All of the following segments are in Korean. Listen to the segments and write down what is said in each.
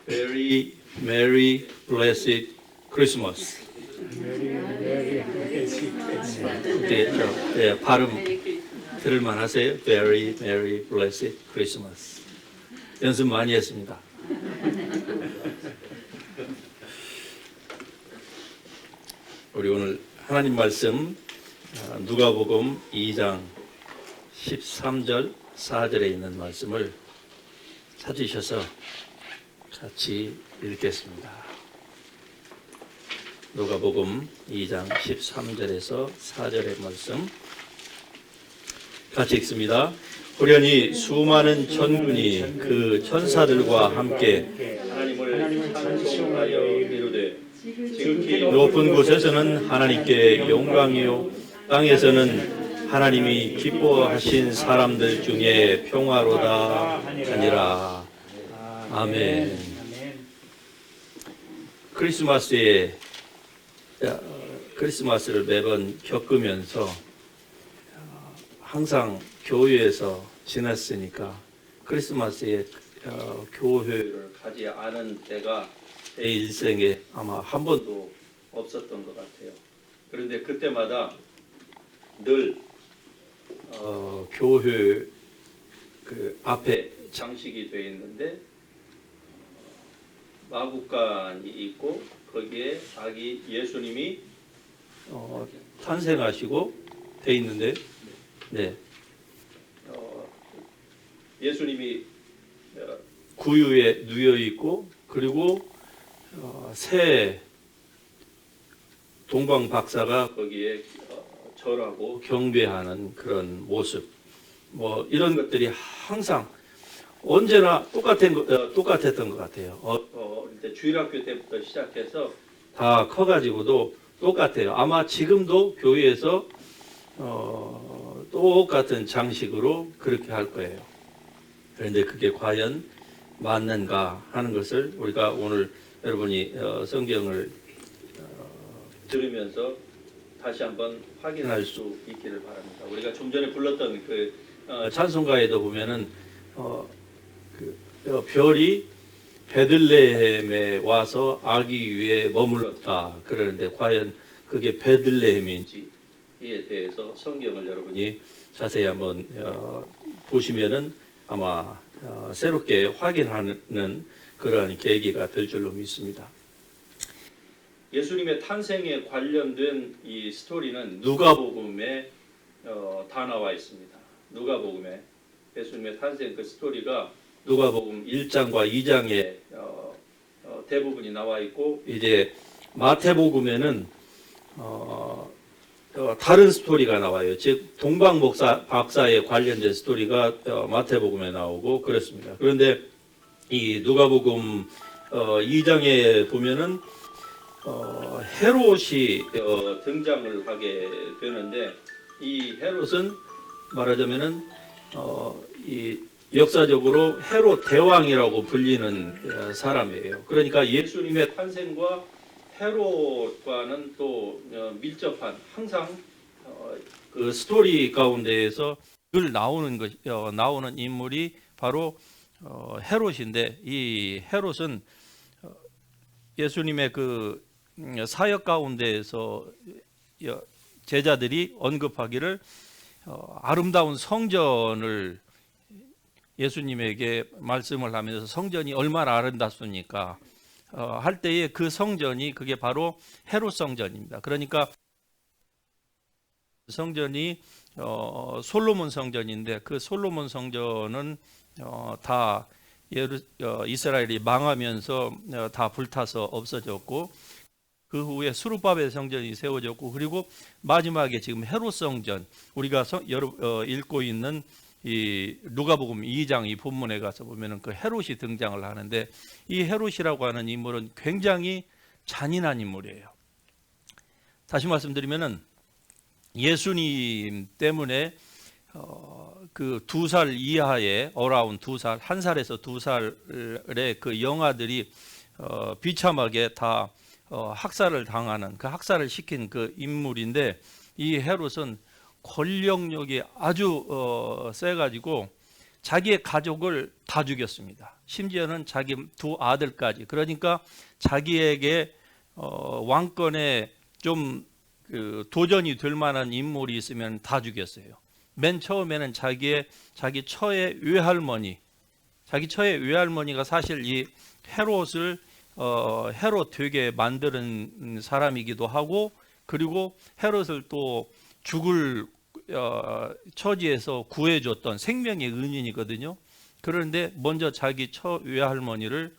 Very Merry Blessed Christmas. 네, 발음 들을만 하세요? Very Merry Blessed Christmas. 연습 많이 했습니다. 우리 오늘 하나님 말씀 누가복음 2장 13절 4절에 있는 말씀을 찾으셔서 같이 읽겠습니다. 누가복음 2장 13절에서 4절의 말씀 같이 읽습니다. 호련히 수많은 천군이 그 천사들과 함께 하나님을 찬송하여 이르되 지극히 높은 곳에서는 하나님께 영광이요 땅에서는 하나님이 기뻐하신 사람들 중에 평화로다 하니라. 아멘. 크리스마스를 매번 겪으면서 항상 교회에서 지냈으니까 크리스마스에 교회를 가지 않은 때가 제 일생에 아마 한 번도 없었던 것 같아요. 그런데 그때마다 늘 교회 그 앞에 장식이 되어 있는데 마구간이 있고 거기에 자기 예수님이 탄생하시고 되어 있는데, 네, 예수님이 구유에 누워 있고 그리고 새 동방 박사가 거기에 절하고 경배하는 그런 모습, 뭐 이런 것들이 항상 언제나 똑같았던 것 같아요. 어릴 때 주일학교 때부터 시작해서 다 커가지고도 똑같아요. 아마 지금도 교회에서 똑같은 장식으로 그렇게 할 거예요. 그런데 그게 과연 맞는가 하는 것을 우리가 오늘 여러분이 성경을 들으면서 다시 한번 확인할 수 있기를 바랍니다. 우리가 좀 전에 불렀던 그 찬송가에도 보면은 별이 베들레헴에 와서 아기 위에 머물렀다 그러는데 과연 그게 베들레헴인지에 대해서 성경을 여러분이 자세히 한번 보시면은 아마 새롭게 확인하는 그러한 계기가 될 줄로 믿습니다. 예수님의 탄생에 관련된 이 스토리는 누가복음에 다 나와 있습니다. 누가복음에 예수님의 탄생 그 스토리가 누가복음 1장과 2장에 대부분이 나와 있고 이제 마태복음에는 다른 스토리가 나와요. 즉 동방 박사에 관련된 스토리가 마태복음에 나오고 그렇습니다. 그런데 이 누가복음 2장에 보면은 헤롯이 등장을 하게 되는데 이 헤롯은 말하자면은 이 역사적으로 헤롯 대왕이라고 불리는 사람이에요. 그러니까 예수님의 탄생과 헤롯과는 또 밀접한 항상 그 스토리 가운데에서 늘 나오는 인물이 바로 헤롯인데 이 헤롯은 예수님의 그 사역 가운데에서 제자들이 언급하기를 아름다운 성전을 예수님에게 말씀을 하면서 성전이 얼마나 아름답습니까? 할 때에 그 성전이 그게 바로 헤롯 성전입니다. 그러니까 성전이 솔로몬 성전인데 그 솔로몬 성전은 다 이스라엘이 망하면서 다 불타서 없어졌고 그 후에 수르바벨 성전이 세워졌고 그리고 마지막에 지금 헤롯 성전 우리가 읽고 있는 이 누가복음 2장 이 본문에 가서 보면은 그 헤롯이 등장을 하는데 이 헤롯이라고 하는 인물은 굉장히 잔인한 인물이에요. 다시 말씀드리면은 예수님 때문에 그 2살 이하의 어라운 2살, 1살에서 2살의 그 영아들이 비참하게 다 학살을 당하는 그 학살을 시킨 그 인물인데 이 헤롯은 권력력이 아주 세가지고 자기의 가족을 다 죽였습니다. 심지어는 자기 두 아들까지. 그러니까 자기에게 왕권에 좀 도전이 될 만한 인물이 있으면 다 죽였어요. 맨 처음에는 자기 처의 외할머니, 자기 처의 외할머니가 사실 이 헤롯을 헤롯 되게 만드는 사람이기도 하고, 그리고 헤롯을 또 죽을 처지에서 구해줬던 생명의 은인이거든요. 그런데 먼저 자기 처 외할머니를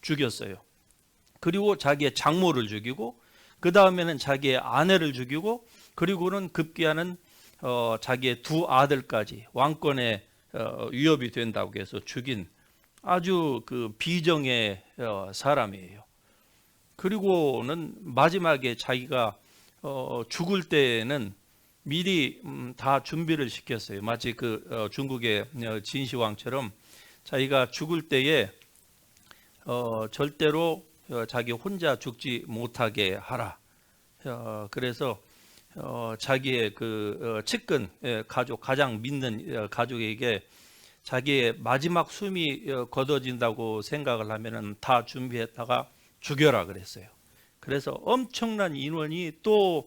죽였어요. 그리고 자기의 장모를 죽이고, 그 다음에는 자기의 아내를 죽이고, 그리고는 급기야는 자기의 두 아들까지 왕권에 위협이 된다고 해서 죽인 아주 그 비정의 사람이에요. 그리고는 마지막에 자기가 죽을 때에는 미리 다 준비를 시켰어요. 마치 그 중국의 진시황처럼 자기가 죽을 때에 절대로 자기 혼자 죽지 못하게 하라. 그래서 자기의 그 측근 가족, 가장 믿는 가족에게 자기의 마지막 숨이 거둬진다고 생각을 하면은 다 준비했다가 죽여라 그랬어요. 그래서 엄청난 인원이 또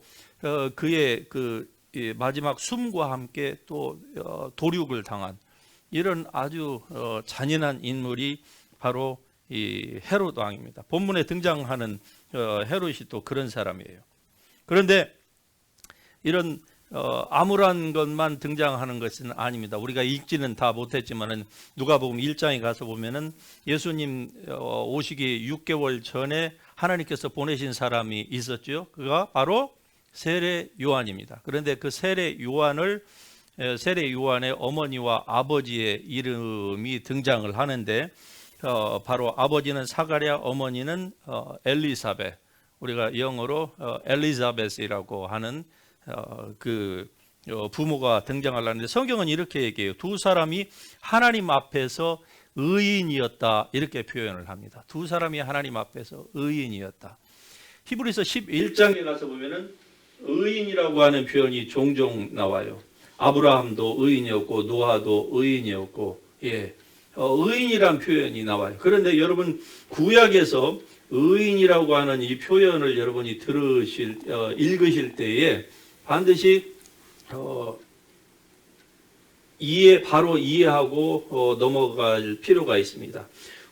그의 그 마지막 숨과 함께 또 도륙을 당한 이런 아주 잔인한 인물이 바로 이 헤롯 왕입니다. 본문에 등장하는 헤롯이 또 그런 사람이에요. 그런데 이런 암울한 것만 등장하는 것은 아닙니다. 우리가 읽지는 다 못했지만은 누가복음 1장에 가서 보면은 예수님 오시기 6개월 전에 하나님께서 보내신 사람이 있었죠. 그가 바로 세례 요한입니다. 그런데 그 세례 요한의 어머니와 아버지의 이름이 등장을 하는데 바로 아버지는 사가랴, 어머니는 엘리사벳, 우리가 영어로 엘리자벳이라고 하는 그 부모가 등장하려는데, 성경은 이렇게 얘기해요. 두 사람이 하나님 앞에서 의인이었다, 이렇게 표현을 합니다. 두 사람이 하나님 앞에서 의인이었다. 히브리서 11장에 가서 보면은 의인이라고 하는 표현이 종종 나와요. 아브라함도 의인이었고 노아도 의인이었고, 의인이란 표현이 나와요. 그런데 여러분 구약에서 의인이라고 하는 이 표현을 여러분이 읽으실 때에 반드시 바로 이해하고 넘어갈 필요가 있습니다.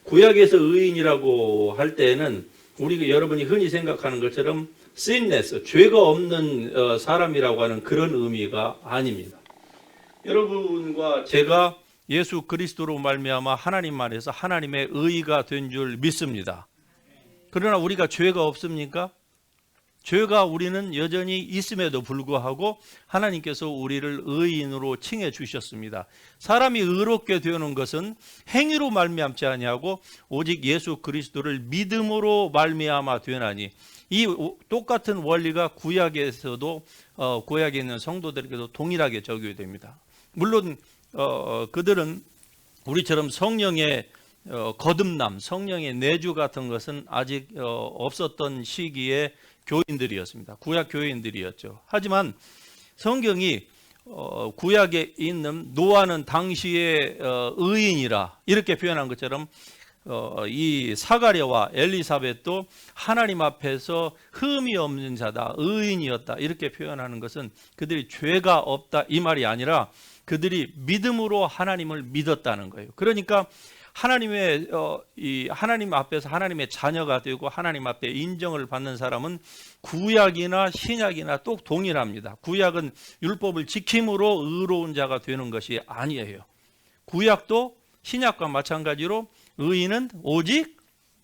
구약에서 의인이라고 할 때는 여러분이 흔히 생각하는 것처럼 sinless, 죄가 없는 사람이라고 하는 그런 의미가 아닙니다. 여러분과 제가 예수 그리스도로 말미암아 하나님 안에서 하나님의 의가 된 줄 믿습니다. 그러나 우리가 죄가 없습니까? 죄가 우리는 여전히 있음에도 불구하고 하나님께서 우리를 의인으로 칭해 주셨습니다. 사람이 의롭게 되는 것은 행위로 말미암지 아니하고 오직 예수 그리스도를 믿음으로 말미암아 되나니, 이 똑같은 원리가 구약에서도 구약에 있는 성도들에게도 동일하게 적용이 됩니다. 물론 그들은 우리처럼 성령의 거듭남, 성령의 내주 같은 것은 아직 없었던 시기에 교인들이었습니다. 구약 교인들이었죠. 하지만 성경이 구약에 있는 노아는 당시의 의인이라 이렇게 표현한 것처럼 이 사가랴와 엘리사벳도 하나님 앞에서 흠이 없는 자다, 의인이었다, 이렇게 표현하는 것은 그들이 죄가 없다 이 말이 아니라 그들이 믿음으로 하나님을 믿었다는 거예요. 그러니까 하나님 앞에서 하나님의 자녀가 되고 하나님 앞에 인정을 받는 사람은 구약이나 신약이나 또 동일합니다. 구약은 율법을 지킴으로 의로운 자가 되는 것이 아니에요. 구약도 신약과 마찬가지로 의인은 오직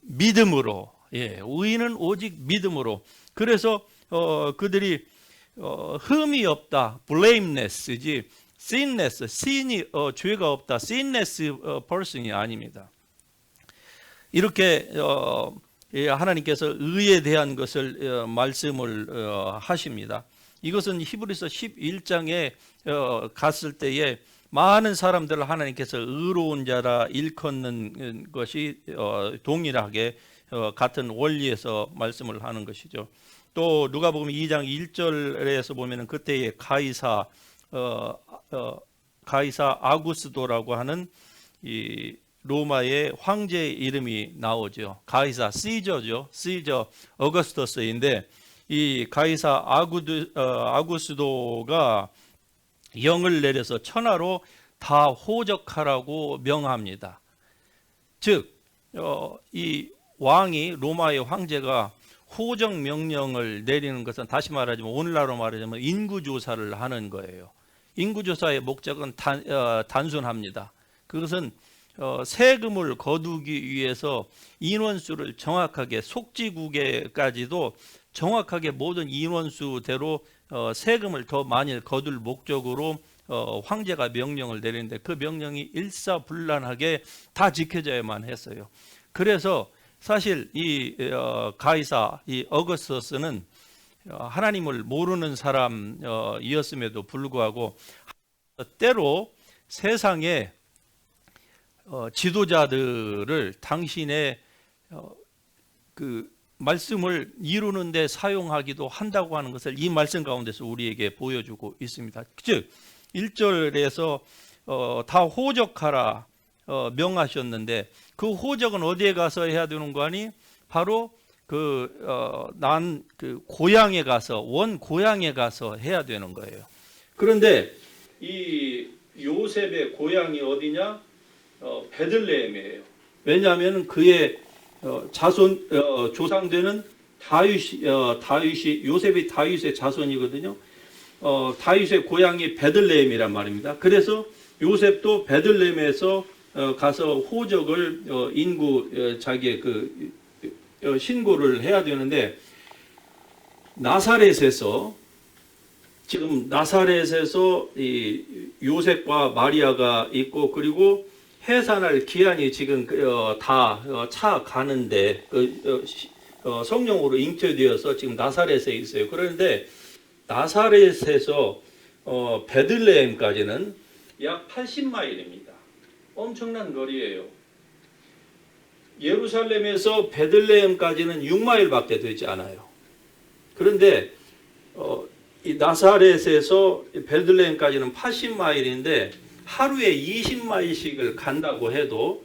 믿음으로, 의인은 오직 믿음으로. 그래서 그들이 흠이 없다, blameless지 sinless, sin이 죄가 없다, sinless person이 아닙니다. 이렇게 하나님께서 의에 대한 것을 말씀을 하십니다. 이것은 히브리서 11장에 갔을 때에 많은 사람들을 하나님께서 의로운 자라 일컫는 것이 동일하게 같은 원리에서 말씀을 하는 것이죠. 또 누가복음 2장 1절에서 보면은 그때의 가이사 아구스도라고 하는 이 로마의 황제의 이름이 나오죠. 가이사 시저죠. 시저 어거스터스인데 이 가이사 아구스도가 영을 내려서 천하로 다 호적하라고 명합니다. 즉, 이 왕이 로마의 황제가 호적 명령을 내리는 것은 다시 말하자면 오늘날로 말하자면 인구조사를 하는 거예요. 인구조사의 목적은 단순합니다. 그것은 세금을 거두기 위해서 인원수를 정확하게 속지국에까지도 정확하게 모든 인원수대로 세금을 더 많이 거둘 목적으로 황제가 명령을 내리는데 그 명령이 일사불란하게 다 지켜져야만 했어요. 그래서 사실 이 가이사 이 어거스터스는 하나님을 모르는 사람이었음에도 불구하고 때로 세상에 지도자들을 당신의 그 말씀을 이루는 데 사용하기도 한다고 하는 것을 이 말씀 가운데서 우리에게 보여주고 있습니다. 즉 1절에서 다 호적하라 명하셨는데 그 호적은 어디에 가서 해야 되는 거 아니? 바로 그 고향에 가서 원 고향에 가서 해야 되는 거예요. 그런데 이 요셉의 고향이 어디냐? 베들레헴이에요. 왜냐하면 그의 자손 조상되는 다윗이 요셉이 다윗의 자손이거든요. 다윗의 고향이 베들레헴이란 말입니다. 그래서 요셉도 베들레헴에서 가서 호적을 인구 자기의 신고를 해야 되는데 나사렛에서 지금 나사렛에서 이 요셉과 마리아가 있고 그리고 해산할 기한이 지금 다 차 가는데 성령으로 잉태되어서 지금 나사렛에 있어요. 그런데 나사렛에서 베들레헴까지는 약 80마일입니다. 엄청난 거리예요. 예루살렘에서 베들레헴까지는 6마일밖에 되지 않아요. 그런데 이 나사렛에서 베들레헴까지는 80마일인데 하루에 20마일씩을 간다고 해도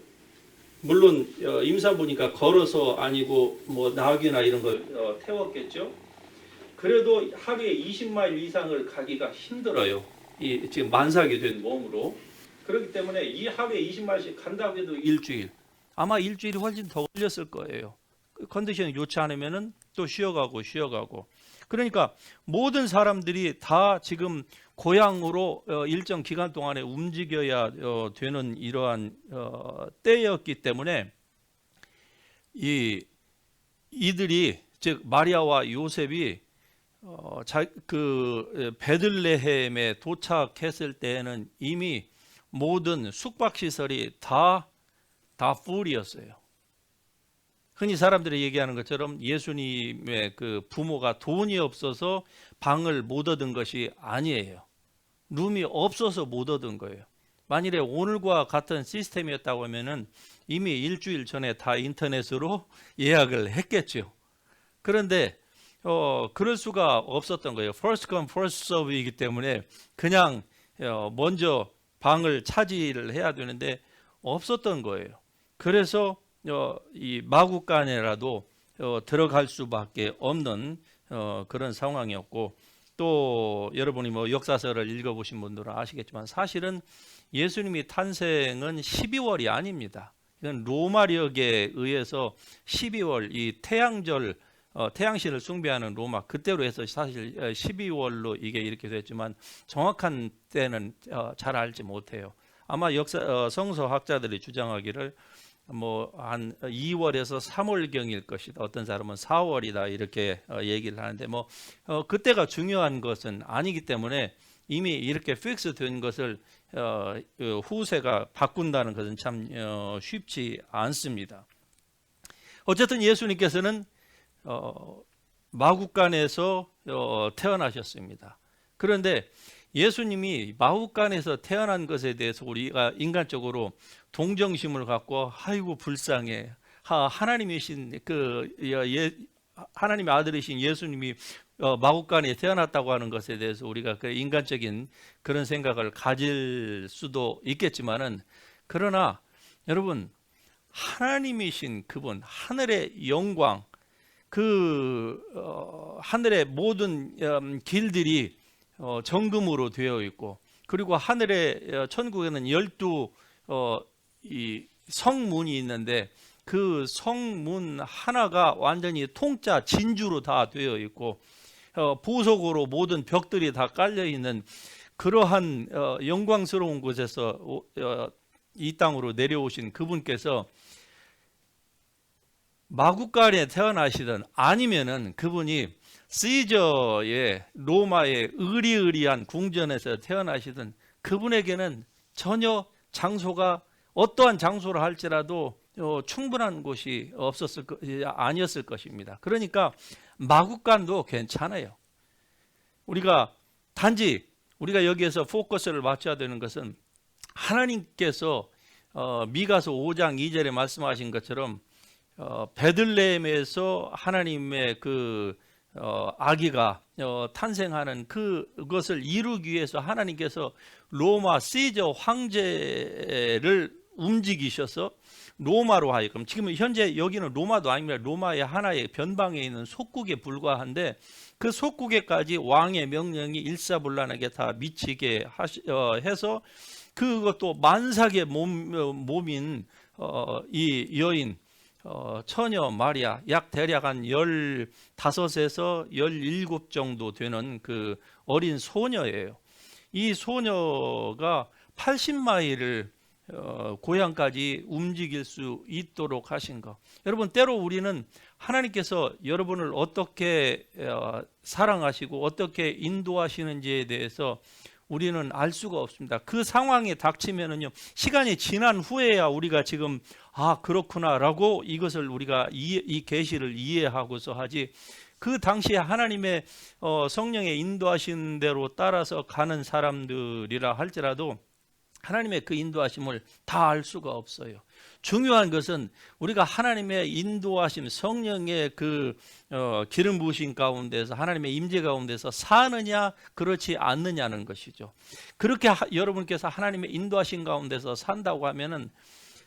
물론 임산부니까 걸어서 아니고 뭐 나귀나 이런 걸 태웠겠죠. 그래도 하루에 20마일 이상을 가기가 힘들어요. 이 지금 만삭이 된 몸으로. 그렇기 때문에 이 하루에 20마일씩 간다고 해도 일주일. 아마 일주일이 훨씬 더 걸렸을 거예요. 컨디션이 좋지 않으면은 또 쉬어가고. 그러니까 모든 사람들이 다 지금 고향으로 일정 기간 동안에 움직여야 되는 이러한 때였기 때문에 이들이 즉 마리아와 요셉이 베들레헴에 도착했을 때에는 이미 모든 숙박시설이 다 풀이었어요. 흔히 사람들이 얘기하는 것처럼 예수님의 그 부모가 돈이 없어서 방을 못 얻은 것이 아니에요. 룸이 없어서 못 얻은 거예요. 만일에 오늘과 같은 시스템이었다고 하면은 이미 일주일 전에 다 인터넷으로 예약을 했겠죠. 그런데 그럴 수가 없었던 거예요. First come, first serve이기 때문에 그냥 먼저 방을 차지를 해야 되는데 없었던 거예요. 그래서 이 마구간에라도 들어갈 수밖에 없는 그런 상황이었고 또 여러분이 뭐 역사서를 읽어보신 분들은 아시겠지만 사실은 예수님이 탄생은 12월이 아닙니다. 이건 로마력에 의해서 12월 이 태양절 태양신을 숭배하는 로마 그때로 해서 사실 12월로 이게 이렇게 됐지만 정확한 때는 잘 알지 못해요. 아마 성서학자들이 주장하기를 뭐 한 2월에서 3월경일 것이다. 어떤 사람은 4월이다 이렇게 얘기를 하는데 뭐 그때가 중요한 것은 아니기 때문에 이미 이렇게 픽스 된 것을 후세가 바꾼다는 것은 참 쉽지 않습니다. 어쨌든 예수님께서는 마구간에서 태어나셨습니다. 그런데 예수님이 마구간에서 태어난 것에 대해서 우리가 인간적으로 동정심을 갖고 아이고 불쌍해 하나님이신 하나님의 아들이신 예수님이 마국간에 태어났다고 하는 것에 대해서 우리가 그 인간적인 그런 생각을 가질 수도 있겠지만은, 그러나 여러분, 하나님이신 그분, 하늘의 영광, 하늘의 모든 길들이 정금으로 되어 있고, 그리고 하늘의 천국에는 12 이 성문이 있는데, 그 성문 하나가 완전히 통짜 진주로 다 되어 있고, 보석으로 모든 벽들이 다 깔려 있는 그러한 영광스러운 곳에서 이 땅으로 내려오신 그분께서 마국간에 태어나시든 아니면은 그분이 시저의 로마의 의리의리한 궁전에서 태어나시든, 그분에게는 전혀 장소가, 어떠한 장소를 할지라도 충분한 곳이 아니었을 것입니다. 그러니까 마국간도 괜찮아요. 단지 우리가 여기에서 포커스를 맞춰야 되는 것은, 하나님께서 미가서 5장 2절에 말씀하신 것처럼 베들레헴에서 하나님의 그 아기가 탄생하는 그것을 이루기 위해서 하나님께서 로마 시저 황제를 움직이셔서 로마로 하여금, 지금 현재 여기는 로마도 아닙니다. 로마의 하나의 변방에 있는 속국에 불과한데, 그 속국에까지 왕의 명령이 일사불란하게 다 미치게 해서, 그것도 만삭의 몸인 이 여인 처녀 마리아, 약 대략 한 15에서 17 정도 되는 그 어린 소녀예요. 이 소녀가 80마일을 고향까지 움직일 수 있도록 하신 것. 여러분, 때로 우리는 하나님께서 여러분을 어떻게 사랑하시고 어떻게 인도하시는지에 대해서 우리는 알 수가 없습니다. 그 상황에 닥치면은요, 시간이 지난 후에야 우리가 지금 그렇구나라고 이것을 우리가 이 계시를 이해하고서 하지, 그 당시에 하나님의 성령의 인도하신 대로 따라서 가는 사람들이라 할지라도 하나님의 그 인도하심을 다 알 수가 없어요. 중요한 것은 우리가 하나님의 인도하심, 성령의 그 기름 부으신 가운데서, 하나님의 임재 가운데서 사느냐 그렇지 않느냐는 것이죠. 그렇게 여러분께서 하나님의 인도하신 가운데서 산다고 하면은,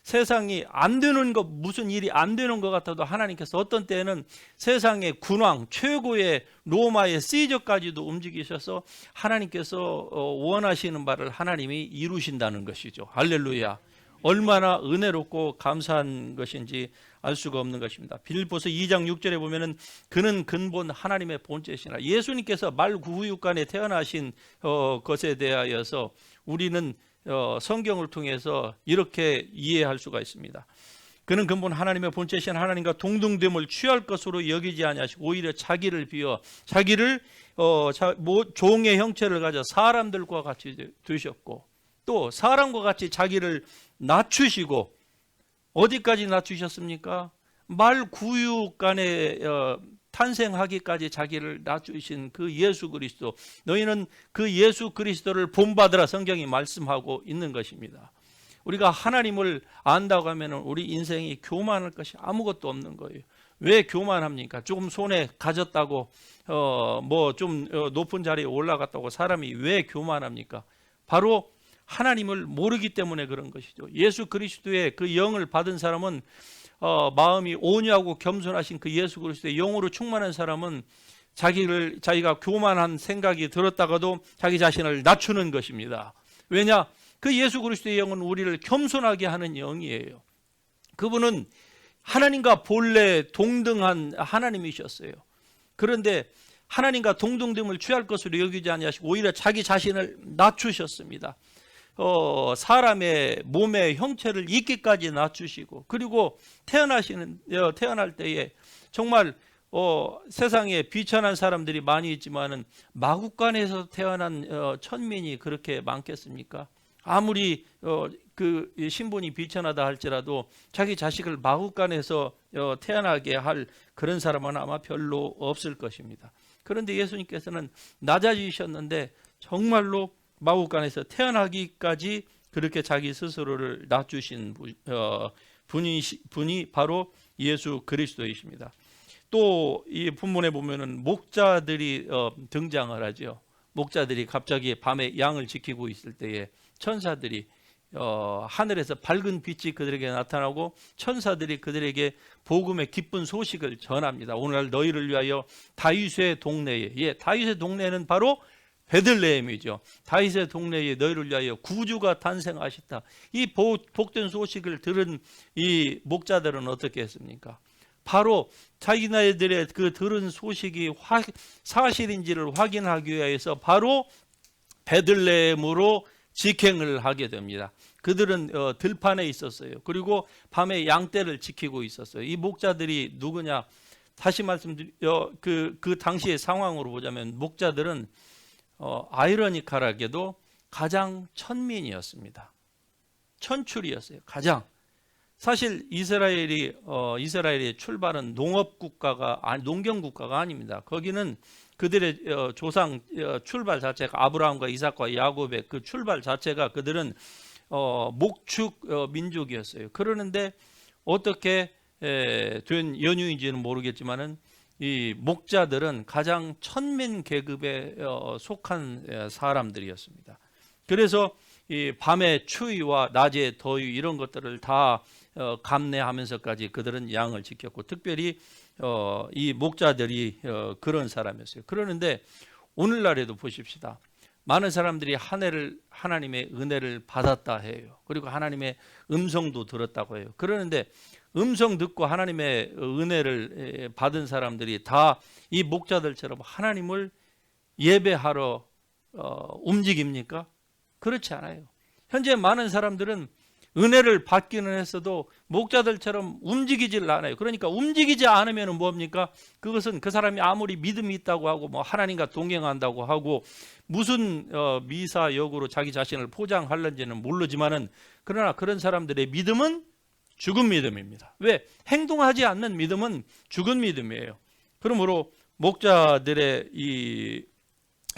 세상이 안 되는 것, 무슨 일이 안 되는 것 같아도 하나님께서 어떤 때는 세상의 군왕, 최고의 로마의 시저까지도 움직이셔서 하나님께서 원하시는 바를 하나님이 이루신다는 것이죠. 할렐루야. 얼마나 은혜롭고 감사한 것인지 알 수가 없는 것입니다. 빌립보서 2장 6절에 보면은, 그는 근본 하나님의 본체시나, 예수님께서 말구유간에 태어나신 것에 대하여서 우리는 성경을 통해서 이렇게 이해할 수가 있습니다. 그는 근본 하나님의 본체신 하나님과 동등됨을 취할 것으로 여기지 아니하시고 오히려 자기를 비워 자기를 종의 형체를 가져 사람들과 같이 되셨고, 또 사람과 같이 자기를 낮추시고, 어디까지 낮추셨습니까? 말구유간에 탄생하기까지 자기를 낮추신 그 예수 그리스도, 너희는 그 예수 그리스도를 본받으라 성경이 말씀하고 있는 것입니다. 우리가 하나님을 안다고 하면 우리 인생이 교만할 것이 아무것도 없는 거예요. 왜 교만합니까? 조금 손에 가졌다고 좀 높은 자리에 올라갔다고 사람이 왜 교만합니까? 바로 하나님을 모르기 때문에 그런 것이죠. 예수 그리스도의 그 영을 받은 사람은, 마음이 온유하고 겸손하신 그 예수 그리스도의 영으로 충만한 사람은 자기가 교만한 생각이 들었다가도 자기 자신을 낮추는 것입니다. 왜냐? 그 예수 그리스도의 영은 우리를 겸손하게 하는 영이에요. 그분은 하나님과 본래 동등한 하나님이셨어요. 그런데 하나님과 동등됨을 취할 것으로 여기지 아니하시고 오히려 자기 자신을 낮추셨습니다. 사람의 몸의 형체를 있기까지 낮추시고, 그리고 태어날 때에 정말 세상에 비천한 사람들이 많이 있지만은 마국간에서 태어난 천민이 그렇게 많겠습니까? 아무리 그 신분이 비천하다 할지라도 자기 자식을 마국간에서 태어나게 할 그런 사람은 아마 별로 없을 것입니다. 그런데 예수님께서는 낮아지셨는데 정말로 마국간에서 태어나기까지 그렇게 자기 스스로를 낮추신 분이 바로 예수 그리스도이십니다. 또 이 본문에 보면은 목자들이 등장을 하죠. 목자들이 갑자기 밤에 양을 지키고 있을 때에 천사들이 하늘에서 밝은 빛이 그들에게 나타나고 천사들이 그들에게 복음의 기쁜 소식을 전합니다. 오늘날 너희를 위하여 다윗의 동네에, 다윗의 동네는 바로 베들레헴이죠. 다윗의 동네에 너희를 위하여 구주가 탄생하셨다. 이 복된 소식을 들은 이 목자들은 어떻게 했습니까? 바로 자기네들의 그 들은 소식이 사실인지를 확인하기 위해서 바로 베들레헴으로 직행을 하게 됩니다. 그들은 들판에 있었어요. 그리고 밤에 양떼를 지키고 있었어요. 이 목자들이 누구냐? 다시 말씀드려 그 당시의 상황으로 보자면 목자들은 아이러니컬하게도 가장 천민이었습니다. 천출이었어요. 가장. 사실 이스라엘의 출발은 농경 국가가 아닙니다. 거기는 그들의 조상 출발 자체가 아브라함과 이삭과 야곱의 그 출발 자체가 그들은 목축 민족이었어요. 그러는데 어떻게 된 연유인지는 모르겠지만은 이 목자들은 가장 천민 계급에 속한 사람들이었습니다. 그래서 이 밤의 추위와 낮의 더위 이런 것들을 다 감내하면서까지 그들은 양을 지켰고, 특별히 이 목자들이 그런 사람이었어요. 그러는데 오늘날에도 보십시다. 많은 사람들이 하나님의 은혜를 받았다 해요. 그리고 하나님의 음성도 들었다고 해요. 그러는데 음성 듣고 하나님의 은혜를 받은 사람들이 다 이 목자들처럼 하나님을 예배하러 움직입니까? 그렇지 않아요. 현재 많은 사람들은 은혜를 받기는 했어도 목자들처럼 움직이질 않아요. 그러니까 움직이지 않으면 뭡니까? 그것은 그 사람이 아무리 믿음이 있다고 하고 뭐 하나님과 동행한다고 하고 무슨 미사역으로 자기 자신을 포장하는지는 모르지만은, 그러나 그런 사람들의 믿음은 죽은 믿음입니다. 왜? 행동하지 않는 믿음은 죽은 믿음이에요. 그러므로 목자들의 이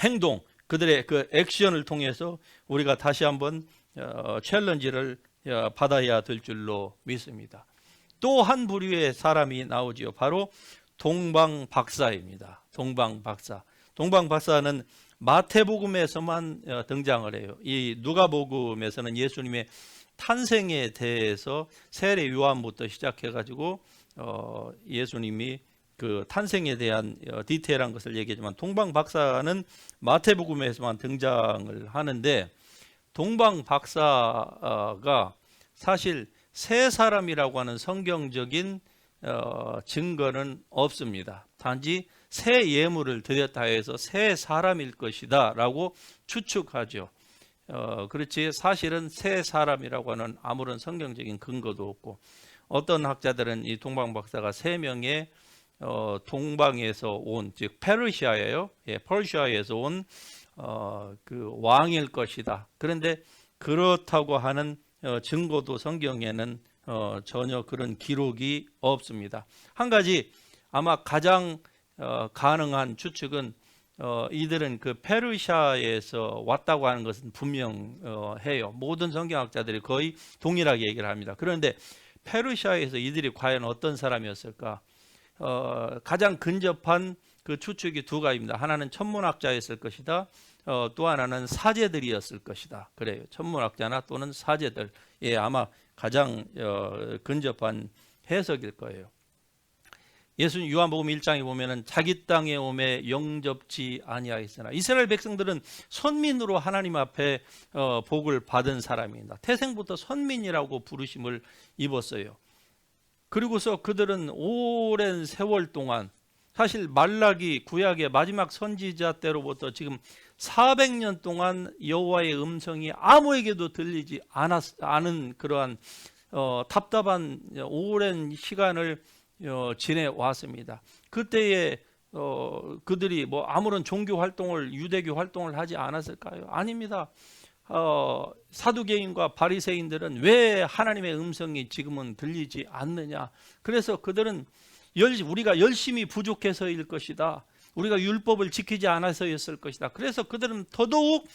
행동, 그들의 그 액션을 통해서 우리가 다시 한번 챌린지를 받아야 될 줄로 믿습니다. 또 한 부류의 사람이 나오지요. 바로 동방박사입니다. 동방박사. 동방박사는 마태복음에서만 등장을 해요. 이 누가복음에서는 예수님의 탄생에 대해서 세례 요한부터 시작해가지고 예수님이 그 탄생에 대한 디테일한 것을 얘기하지만, 동방박사는 마태복음에서만 등장을 하는데, 동방박사가 사실 세 사람이라고 하는 성경적인 증거는 없습니다. 단지 새 예물을 드렸다 해서 세 사람일 것이다 라고 추측하죠. 그렇지 사실은 세 사람이라고 하는 아무런 성경적인 근거도 없고, 어떤 학자들은 이 동방박사가 세 명의 동방에서 온, 즉 페르시아예요. 퍼시아에서 온 그 왕일 것이다. 그런데 그렇다고 하는 증거도 성경에는 전혀 그런 기록이 없습니다. 한 가지 아마 가장 가능한 추측은 이들은 그 페르시아에서 왔다고 하는 것은 분명해요. 모든 성경학자들이 거의 동일하게 얘기를 합니다. 그런데 페르시아에서 이들이 과연 어떤 사람이었을까? 가장 근접한 그 추측이 두 가지입니다. 하나는 천문학자였을 것이다. 또 하나는 사제들이었을 것이다. 그래요. 천문학자나 또는 사제들. 아마 가장 근접한 해석일 거예요. 예수님 요한복음 1장에 보면은 자기 땅에 오매 영접지 아니하였으나, 이스라엘 백성들은 선민으로 하나님 앞에 복을 받은 사람입니다. 태생부터 선민이라고 부르심을 입었어요. 그리고서 그들은 오랜 세월 동안, 사실 말라기 구약의 마지막 선지자 때로부터 지금 400년 동안 여호와의 음성이 아무에게도 들리지 않은 그러한 답답한 오랜 시간을 지내왔습니다. 그때에 그들이 뭐 아무런 종교 활동을, 유대교 활동을 하지 않았을까요? 아닙니다. 사두개인과 바리새인들은 왜 하나님의 음성이 지금은 들리지 않느냐? 그래서 그들은 우리가 열심히 부족해서일 것이다. 우리가 율법을 지키지 않아서였을 것이다. 그래서 그들은 더더욱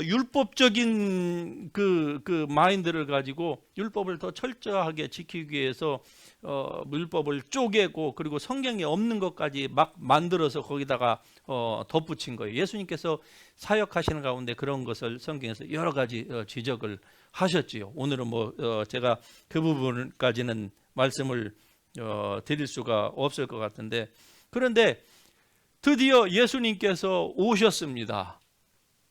율법적인 그 마인드를 가지고 율법을 더 철저하게 지키기 위해서 율법을 쪼개고 그리고 성경에 없는 것까지 막 만들어서 거기다가 덧붙인 거예요. 예수님께서 사역하시는 가운데 그런 것을 성경에서 여러 가지 지적을 하셨지요. 오늘은 제가 그 부분까지는 말씀을 드릴 수가 없을 것 같은데, 그런데 드디어 예수님께서 오셨습니다.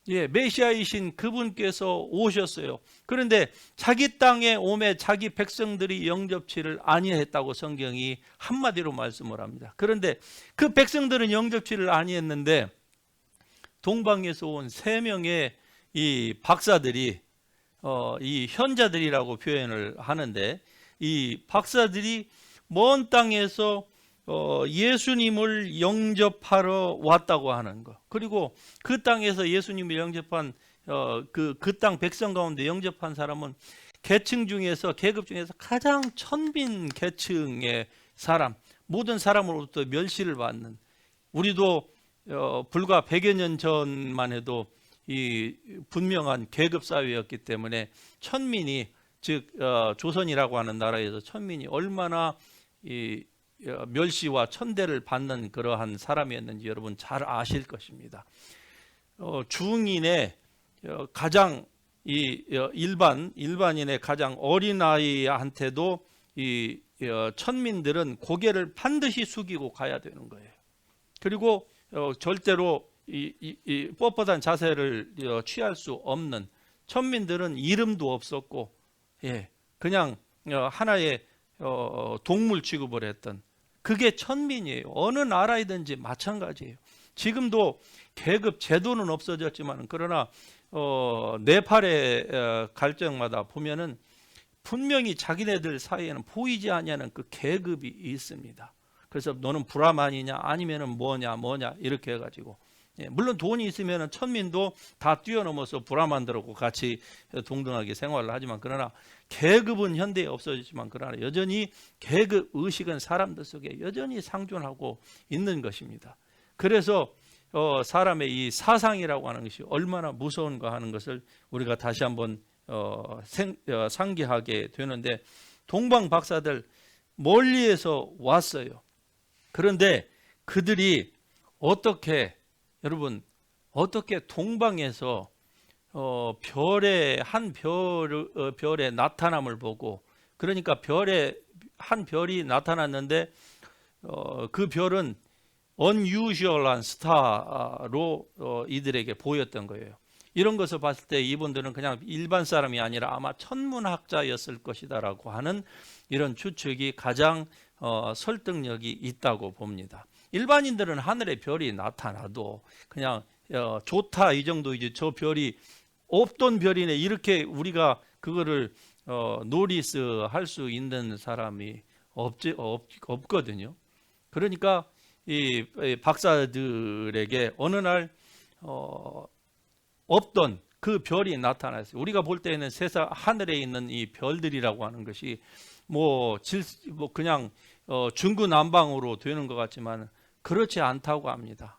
예, 메시아이신 그분께서 오셨어요. 그런데 자기 땅에 오매 자기 백성들이 영접치를 아니했다고 성경이 한마디로 말씀을 합니다. 그런데 그 백성들은 영접치를 아니했는데 동방에서 온 3명의 이 박사들이 이 현자들이라고 표현을 하는데, 이 박사들이 먼 땅에서 예수님을 영접하러 왔다고 하는 거, 그리고 그 땅에서 예수님을 영접한 그 땅 백성 가운데 영접한 사람은 계층 중에서, 계급 중에서 가장 천빈 계층의 사람, 모든 사람으로부터 멸시를 받는, 우리도 불과 100여 년 전만 해도 이 분명한 계급 사회였기 때문에 천민이, 즉 조선이라고 하는 나라에서 천민이 얼마나 이 멸시와 천대를 받는 그러한 사람이었는지 여러분 잘 아실 것입니다. 중인의 가장 일반인의 가장 어린 아이한테도 이 천민들은 고개를 반드시 숙이고 가야 되는 거예요. 그리고 절대로 이 뻣뻣한 자세를 취할 수 없는, 천민들은 이름도 없었고, 예, 그냥 하나의 동물 취급을 했던, 그게 천민이에요. 어느 나라이든지 마찬가지예요. 지금도 계급 제도는 없어졌지만, 그러나 네팔의 갈정마다 보면은 분명히 자기네들 사이에는 보이지 않냐는 그 계급이 있습니다. 그래서 너는 브라만이냐 아니면은 뭐냐 이렇게 해가지고, 예, 물론 돈이 있으면은 천민도 다 뛰어넘어서 브라만들하고 같이 동등하게 생활을 하지만, 그러나 계급은 현대에 없어졌지만 그러나 여전히 계급 의식은 사람들 속에 여전히 상존하고 있는 것입니다. 그래서 사람의 이 사상이라고 하는 것이 얼마나 무서운가 하는 것을 우리가 다시 한번 상기하게 되는데, 동방 박사들 멀리에서 왔어요. 그런데 그들이 어떻게 동방에서 별의 한 별의 나타남을 보고, 그러니까 별의 한 별이 나타났는데 그 별은 unusual한 스타로 이들에게 보였던 거예요. 이런 것을 봤을 때 이분들은 그냥 일반 사람이 아니라 아마 천문학자였을 것이다라고 하는 이런 추측이 가장 설득력이 있다고 봅니다. 일반인들은 하늘에 별이 나타나도 그냥 좋다 이 정도이지, 저 별이 없던 별이네 이렇게 우리가 그거를 노리스 할 수 있는 사람이 없거든요. 그러니까 이 박사들에게 어느 날 없던 그 별이 나타났어요. 우리가 볼 때는 세상 하늘에 있는 이 별들이라고 하는 것이 그냥 중구난방으로 되는 것 같지만 그렇지 않다고 합니다.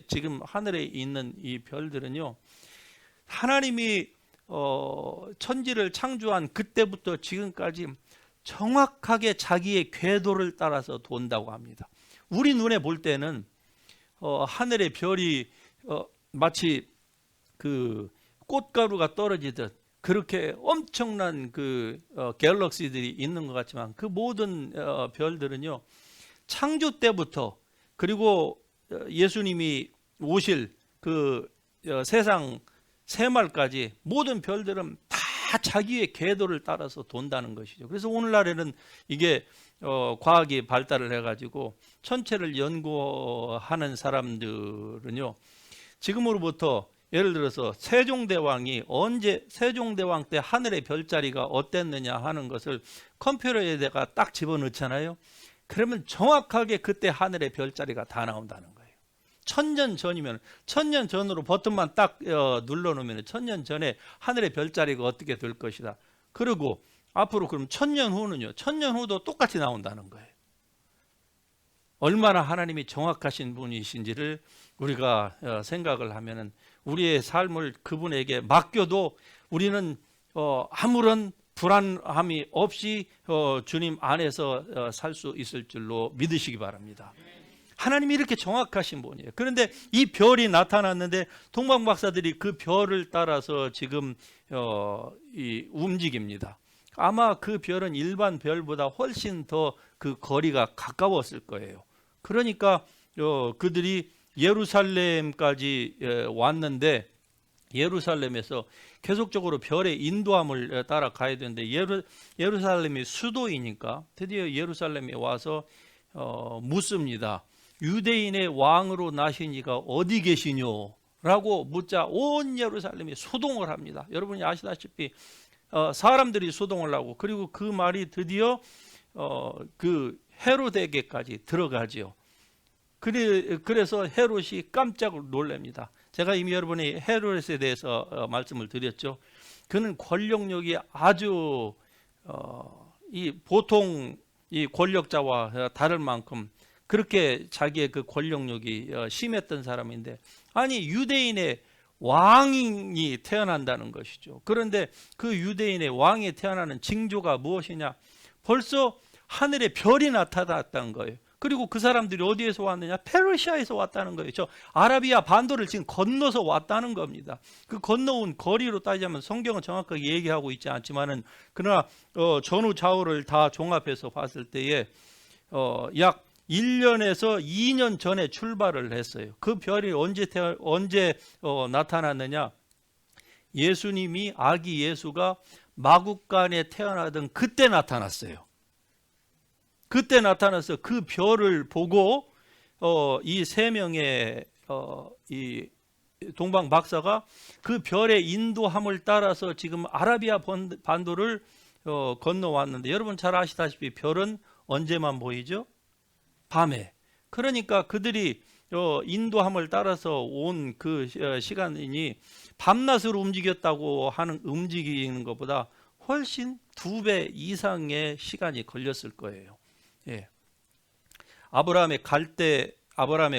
지금 하늘에 있는 이 별들은요, 하나님이 천지를 창조한 그때부터 지금까지 정확하게 자기의 궤도를 따라서 돈다고 합니다. 우리 눈에 볼 때는 하늘의 별이 마치 그 꽃가루가 떨어지듯 그렇게 엄청난 그 갤럭시들이 있는 것 같지만, 그 모든 별들은요, 창조 때부터, 그리고 예수님이 오실 그 세상 새말까지 모든 별들은 다 자기의 궤도를 따라서 돈다는 것이죠. 그래서 오늘날에는 이게 과학이 발달을 해가지고 천체를 연구하는 사람들은요, 지금으로부터 예를 들어서 세종대왕 때 하늘의 별자리가 어땠느냐 하는 것을 컴퓨터에다가 딱 집어넣잖아요. 그러면 정확하게 그때 하늘의 별자리가 다 나온다는 거예요. 1000년 전이면 1000년 전으로 버튼만 딱 눌러놓으면 1000년 전에 하늘의 별자리가 어떻게 될 것이다. 그리고 앞으로 그럼 1000년 후는요, 1000년 후도 똑같이 나온다는 거예요. 얼마나 하나님이 정확하신 분이신지를 우리가 생각을 하면은 우리의 삶을 그분에게 맡겨도 우리는 아무런 불안함이 없이 주님 안에서 살 수 있을 줄로 믿으시기 바랍니다. 하나님이 이렇게 정확하신 분이에요. 그런데 이 별이 나타났는데 동방 박사들이 그 별을 따라서 지금 움직입니다. 아마 그 별은 일반 별보다 훨씬 더 그 거리가 가까웠을 거예요. 그러니까 그들이 예루살렘까지 왔는데 예루살렘에서 계속적으로 별의 인도함을 따라가야 되는데 예루살렘이 수도이니까 드디어 예루살렘에 와서 묻습니다. 유대인의 왕으로 나신 이가 어디 계시뇨? 라고 묻자 온 예루살렘이 소동을 합니다. 여러분이 아시다시피 사람들이 소동을 하고, 그리고 그 말이 드디어 그 헤로데에게까지 들어가지요. 그래서 헤롯이 깜짝 놀랍니다. 제가 이미 여러분이 헤롯에 대해서 말씀을 드렸죠. 그는 권력력이 아주 보통 이 권력자와 다를 만큼 그렇게 자기의 그 권력력이 심했던 사람인데, 아니 유대인의 왕이 태어난다는 것이죠. 그런데 그 유대인의 왕이 태어나는 징조가 무엇이냐? 벌써 하늘에 별이 나타났다는 거예요. 그리고 그 사람들이 어디에서 왔느냐? 페르시아에서 왔다는 거예요. 저 아라비아 반도를 지금 건너서 왔다는 겁니다. 그 건너온 거리로 따지자면 성경은 정확하게 얘기하고 있지 않지만은, 그러나 전후 좌우를 다 종합해서 봤을 때에 약 1년에서 2년 전에 출발을 했어요. 그 별이 언제 나타났느냐? 예수님이, 아기 예수가 마국간에 태어나던 그때 나타났어요. 그때 나타나서 그 별을 보고 이 세 명의 이 동방 박사가 그 별의 인도함을 따라서 지금 아라비아 반도를 건너왔는데, 여러분 잘 아시다시피 별은 언제만 보이죠? 밤에. 그러니까 그들이 인도함을 따라서 온 그 시간이니 밤낮으로 움직였다고 하는 움직이는 것보다 훨씬 2배 이상의 시간이 걸렸을 거예요. 예. 아브라함의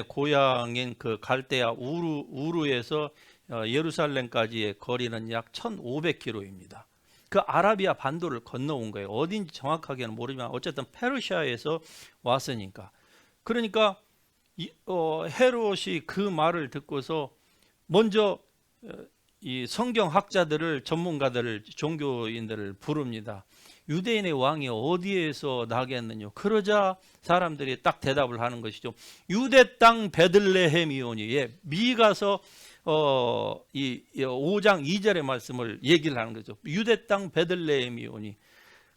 고향인 그 갈대아 우르에서 예루살렘까지의 거리는 약 1,500km입니다. 그 아라비아 반도를 건너온 거예요. 어딘지 정확하게는 모르지만 어쨌든 페르시아에서 왔으니까. 그러니까 헤롯이 그 말을 듣고서 먼저 이 성경학자들을, 전문가들을, 종교인들을 부릅니다. 유대인의 왕이 어디에서 나겠느냐? 그러자 사람들이 딱 대답을 하는 것이죠. 유대 땅 베들레헴이오니. 예, 미가서 이 5장 2절의 말씀을 얘기를 하는 거죠. 유대 땅 베들레헴이오니.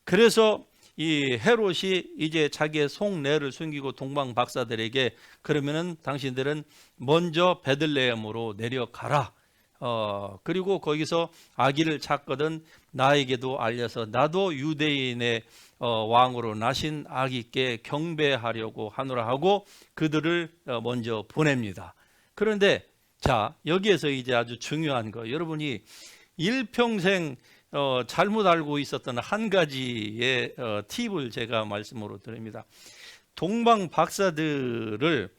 그래서 이 헤롯이 이제 자기의 속내를 숨기고 동방 박사들에게, 그러면은 당신들은 먼저 베들레헴으로 내려가라. 그리고 거기서 아기를 찾거든 나에게도 알려서 나도 유대인의 왕으로 나신 아기께 경배하려고 하노라 하고 그들을 먼저 보냅니다. 그런데 자, 여기에서 이제 아주 중요한 거, 여러분이 일평생 잘못 알고 있었던 한 가지의 팁을 제가 말씀으로 드립니다. 동방 박사들을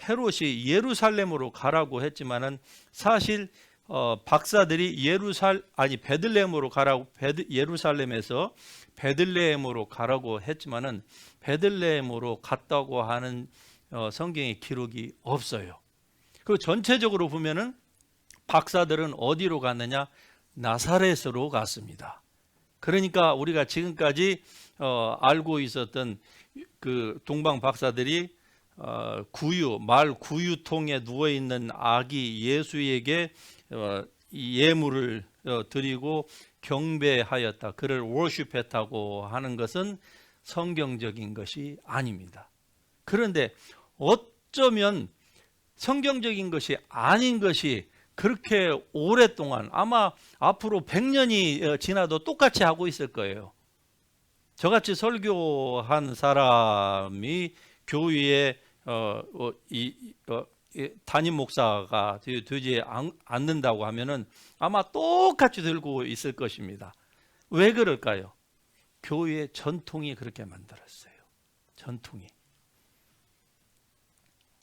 헤롯이 예루살렘으로 가라고 했지만은 사실 박사들이 베들레헴으로 가라고, 예루살렘에서 베들레헴으로 가라고 했지만은 베들레헴으로 갔다고 하는 성경의 기록이 없어요. 그 전체적으로 보면은 박사들은 어디로 갔느냐? 나사렛으로 갔습니다. 그러니까 우리가 지금까지 알고 있었던 그 동방 박사들이 말 구유통에 누워 있는 아기 예수에게 예물을 드리고 경배하였다, 그를 워십했다고 하는 것은 성경적인 것이 아닙니다. 그런데 어쩌면 성경적인 것이 아닌 것이 그렇게 오랫동안, 아마 앞으로 100년이 지나도 똑같이 하고 있을 거예요. 저같이 설교한 사람이 교회에 담임 목사가 되지 않는다고 하면은 아마 똑같이 들고 있을 것입니다. 왜 그럴까요? 교회의 전통이 그렇게 만들었어요. 전통이.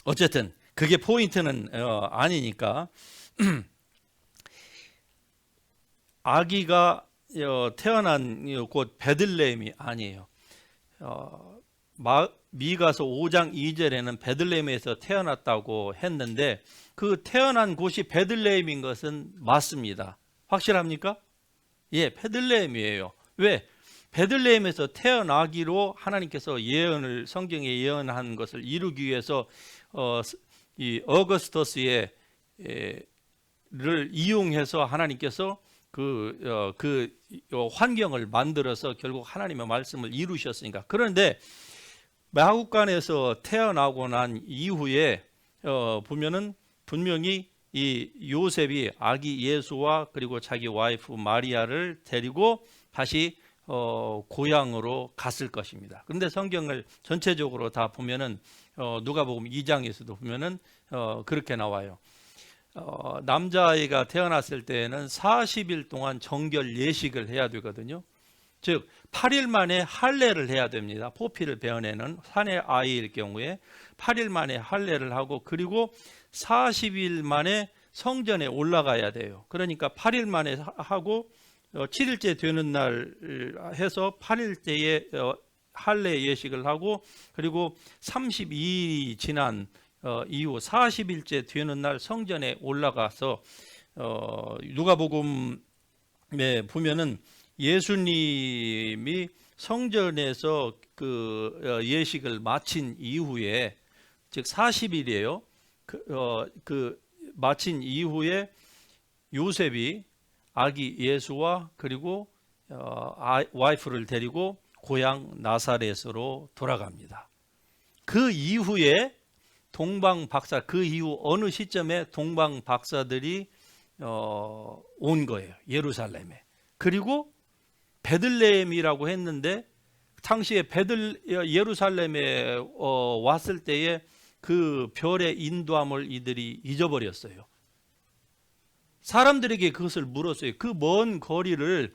어쨌든 그게 포인트는 아니니까 아기가 태어난 곳 베들레헴이 아니에요. 미가서 5장 2절에는 베들레헴에서 태어났다고 했는데 그 태어난 곳이 베들레헴인 것은 맞습니다. 확실합니까? 예, 베들레헴이에요. 왜? 베들레헴에서 태어나기로 하나님께서 예언을 성경에 예언한 것을 이루기 위해서 이 어거스터스의 를 이용해서 하나님께서 그 환경을 만들어서 결국 하나님의 말씀을 이루셨으니까. 그런데 마국간에서 태어나고 난 이후에 보면은 분명히 이 요셉이 아기 예수와 그리고 자기 와이프 마리아를 데리고 다시 고향으로 갔을 것입니다. 그런데 성경을 전체적으로 다 보면은 누가복음 2장에서도 보면은 그렇게 나와요. 남자아이가 태어났을 때에는 40일 동안 정결 예식을 해야 되거든요. 즉 8일 만에 할례를 해야 됩니다. 포피를 베어내는 사내 아이일 경우에 8일 만에 할례를 하고 그리고 40일 만에 성전에 올라가야 돼요. 그러니까 8일 만에 하고 7일째 되는 날 해서 8일째에 할례 예식을 하고 그리고 32일이 지난 이후 40일째 되는 날 성전에 올라가서 누가복음에 보면은 예수님이 성전에서 그 예식을 마친 이후에 즉 40일이에요. 그 마친 이후에 요셉이 아기 예수와 그리고 와이프를 데리고 고향 나사렛으로 돌아갑니다. 그 이후에 그 이후 어느 시점에 동방 박사들이 온 거예요. 예루살렘에. 그리고 베들레헴이라고 했는데 당시에 예루살렘에 왔을 때에 그 별의 인도함을 이들이 잊어버렸어요. 사람들에게 그것을 물었어요. 그 먼 거리를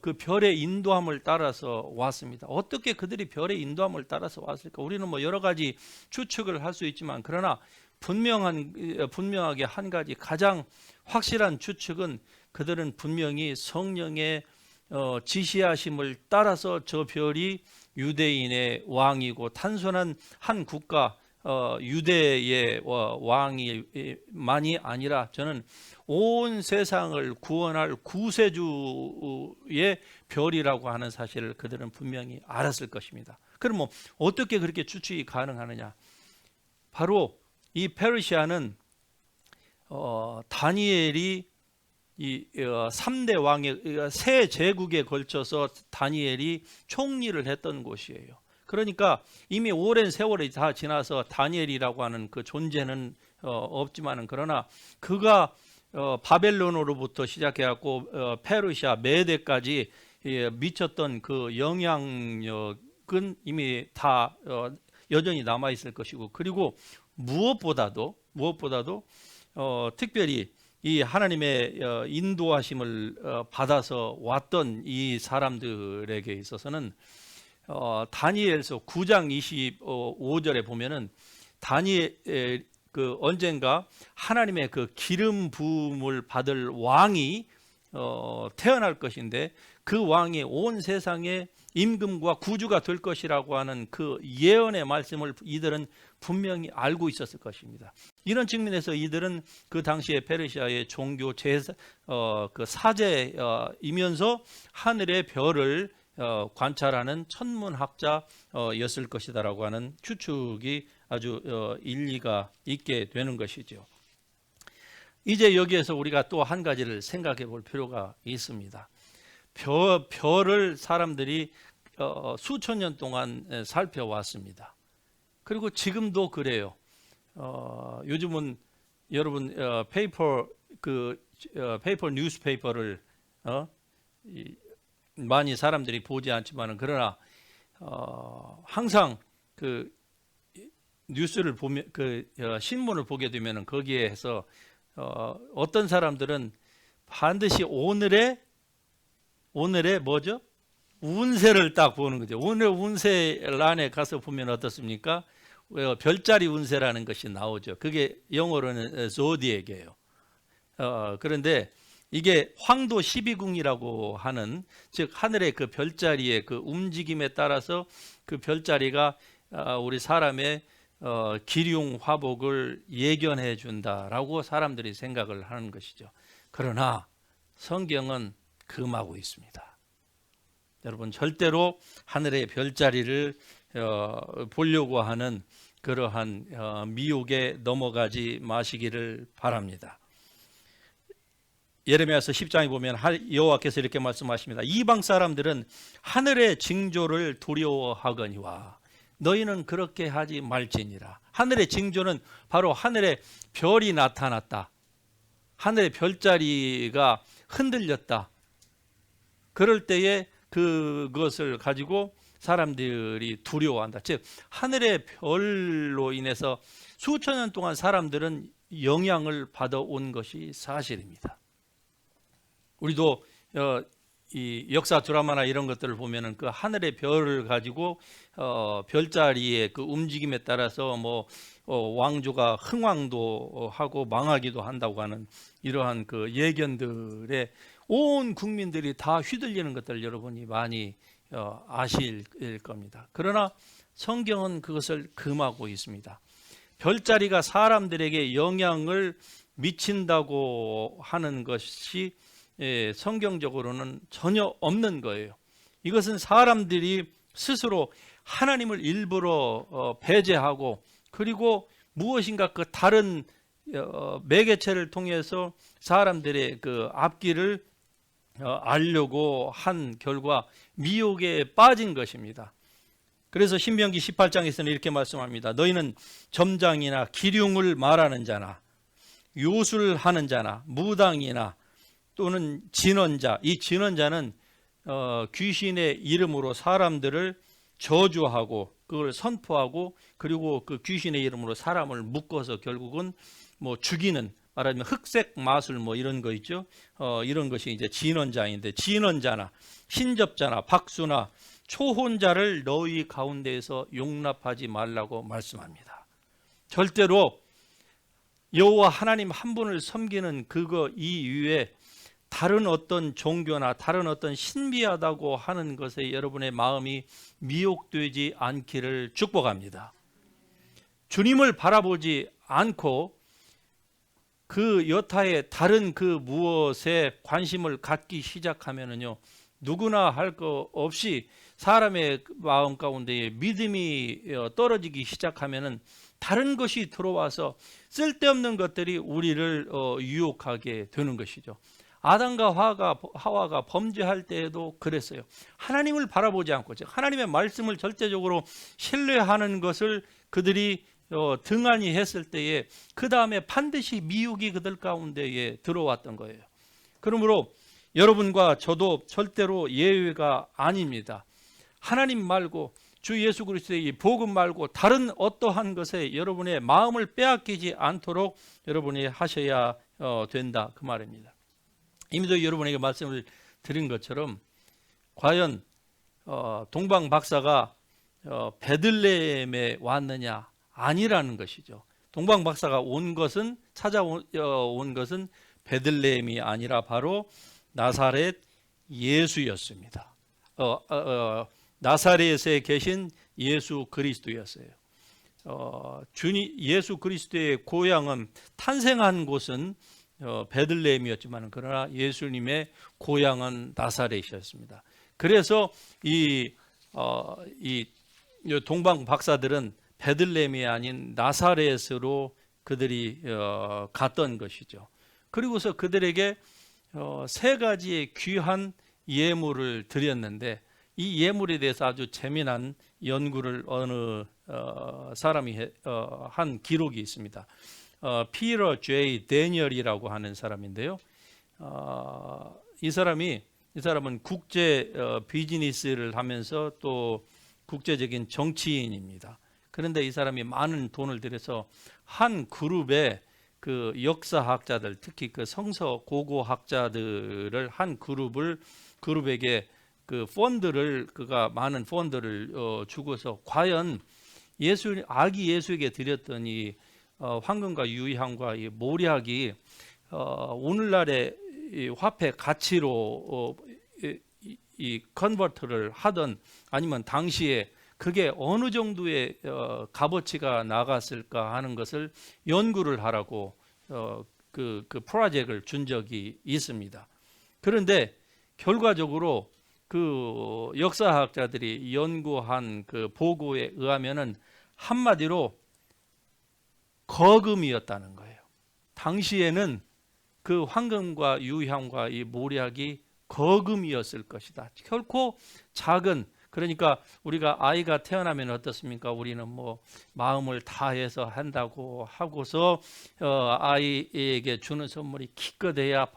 그 별의 인도함을 따라서 왔습니다. 어떻게 그들이 별의 인도함을 따라서 왔을까? 우리는 뭐 여러 가지 추측을 할 수 있지만 그러나 분명하게 한 가지 가장 확실한 추측은 그들은 분명히 성령의 지시하심을 따라서 저 별이 유대인의 왕이고 단순한 한 국가 유대의 왕이만이 아니라 저는 온 세상을 구원할 구세주의 별이라고 하는 사실을 그들은 분명히 알았을 것입니다. 그럼 뭐 어떻게 그렇게 추측이 가능하느냐? 바로 이 페르시아는 다니엘이 이 3대 왕의 세 제국에 걸쳐서 다니엘이 총리를 했던 곳이에요. 그러니까 이미 오랜 세월이 다 지나서 다니엘이라고 하는 그 존재는 없지만은 그러나 그가 바벨론으로부터 시작해갖고 페르시아 메대까지 미쳤던 그 영향력은 이미 다 여전히 남아 있을 것이고 그리고 무엇보다도 특별히 이 하나님의 인도하심을 받아서 왔던 이 사람들에게 있어서는 다니엘서 9장 25절에 보면은 다니엘 그 언젠가 하나님의 그 기름 부음을 받을 왕이 태어날 것인데 그 왕이 온 세상의 임금과 구주가 될 것이라고 하는 그 예언의 말씀을 이들은 분명히 알고 있었을 것입니다. 이런 측면에서 이들은 그 당시에 페르시아의 종교 그 사제이면서 하늘의 별을 관찰하는 천문학자였을 것이다라고 하는 추측이 아주 일리가 있게 되는 것이죠. 이제 여기에서 우리가 또 한 가지를 생각해 볼 필요가 있습니다. 별을 사람들이 수천 년 동안 살펴왔습니다. 그리고 지금도 그래요. 요즘은 여러분 페이퍼 뉴스페이퍼를 많이 사람들이 보지 않지만은 그러나 항상 그 뉴스를 보면 신문을 보게 되면은 거기에서 어떤 사람들은 반드시 오늘의 뭐죠? 운세를 딱 보는 거죠. 오늘 운세란에 가서 보면 어떻습니까? 별자리 운세라는 것이 나오죠. 그게 영어로는 조디액이에요. 그런데 이게 황도 12궁이라고 하는, 즉 하늘의 그 별자리의 그 움직임에 따라서 그 별자리가 우리 사람의 기륭 화복을 예견해 준다라고 사람들이 생각을 하는 것이죠. 그러나 성경은 금하고 있습니다. 여러분, 절대로 하늘의 별자리를 보려고 하는 그러한 미혹에 넘어가지 마시기를 바랍니다. 예레미야서 10장에 보면 여호와께서 이렇게 말씀하십니다. 이방 사람들은 하늘의 징조를 두려워하거니와 너희는 그렇게 하지 말지니라. 하늘의 징조는 바로 하늘의 별이 나타났다, 하늘의 별자리가 흔들렸다, 그럴 때에 그것을 가지고 사람들이 두려워한다. 즉 하늘의 별로 인해서 수천 년 동안 사람들은 영향을 받아온 것이 사실입니다. 우리도 이 역사 드라마나 이런 것들을 보면은 그 하늘의 별을 가지고 별자리의 그 움직임에 따라서 뭐 왕조가 흥왕도 하고 망하기도 한다고 하는 이러한 그 예견들에 온 국민들이 다 휘둘리는 것들 여러분이 많이 아실 겁니다. 그러나 성경은 그것을 금하고 있습니다. 별자리가 사람들에게 영향을 미친다고 하는 것이 성경적으로는 전혀 없는 거예요. 이것은 사람들이 스스로 하나님을 일부러 배제하고, 그리고 무엇인가 그 다른 매개체를 통해서 사람들의 그 앞길을 알려고 한 결과 미혹에 빠진 것입니다. 그래서 신명기 18장에서는 이렇게 말씀합니다. 너희는 점장이나 기륭을 말하는 자나 요술하는 자나 무당이나 또는 진언자, 이 진언자는 귀신의 이름으로 사람들을 저주하고 그걸 선포하고, 그리고 그 귀신의 이름으로 사람을 묶어서 결국은 뭐 죽이는, 말하자면 흑색 마술 뭐 이런 거 있죠. 이런 것이 이제 진언자인데, 진언자나 신접자나 박수나 초혼자를 너희 가운데에서 용납하지 말라고 말씀합니다. 절대로 여호와 하나님 한 분을 섬기는 그거 이외에 다른 어떤 종교나 다른 어떤 신비하다고 하는 것에 여러분의 마음이 미혹되지 않기를 축복합니다. 주님을 바라보지 않고 그 여타의 다른 그 무엇에 관심을 갖기 시작하면은요, 누구나 할 거 없이 사람의 마음 가운데 믿음이 떨어지기 시작하면은 다른 것이 들어와서 쓸데없는 것들이 우리를 유혹하게 되는 것이죠. 아담과 하와가 범죄할 때에도 그랬어요. 하나님을 바라보지 않고, 즉 하나님의 말씀을 절대적으로 신뢰하는 것을 그들이 등한히 했을 때에 그 다음에 반드시 미혹이 그들 가운데에 들어왔던 거예요. 그러므로 여러분과 저도 절대로 예외가 아닙니다. 하나님 말고 주 예수 그리스도의 복음 말고 다른 어떠한 것에 여러분의 마음을 빼앗기지 않도록 여러분이 하셔야 된다, 그 말입니다. 이미도 여러분에게 말씀을 드린 것처럼 과연 동방 박사가 베들레헴에 왔느냐? 아니라는 것이죠. 동방 박사가 찾아온 것은 베들레헴이 아니라 바로 나사렛 예수였습니다. 나사렛에 계신 예수 그리스도였어요. 예수 그리스도의 고향은, 탄생한 곳은 베들레헴이었지만 그러나 예수님의 고향은 나사렛이었습니다. 그래서 이 동방 박사들은 베들레헴이 아닌 나사렛으로 그들이 갔던 것이죠. 그리고서 그들에게 세 가지의 귀한 예물을 드렸는데, 이 예물에 대해서 아주 재미난 연구를 어느 사람이 한 기록이 있습니다. 피터 J. 데니얼이라고 하는 사람인데요. 이 사람은 국제 비즈니스를 하면서 또 국제적인 정치인입니다. 그런데 이 사람이 많은 돈을 들여서 한 그룹의 그 역사학자들, 특히 그 성서 고고학자들을 한 그룹에게 그 펀드를, 그가 많은 펀드를 주고서 과연 아기 예수에게 드렸던 이 황금과 유향과 이 모략이 오늘날의 이 화폐 가치로 이 컨버트를 하던, 아니면 당시에 그게 어느 정도의 값어치가 나갔을까 하는 것을 연구를 하라고 그 프로젝트를 준 적이 있습니다. 그런데 결과적으로 그 역사학자들이 연구한 그 보고에 의하면은 한마디로 거금이었다는 거예요. 당시에는 그 황금과 유향과 이 모략이 거금이었을 것이다. 결코 작은, 그러니까 우리가 아이가 태어나면 어떻습니까? 우리는 뭐 마음을 다해서 한다고 하고서 아이에게 주는 선물이 기껏해야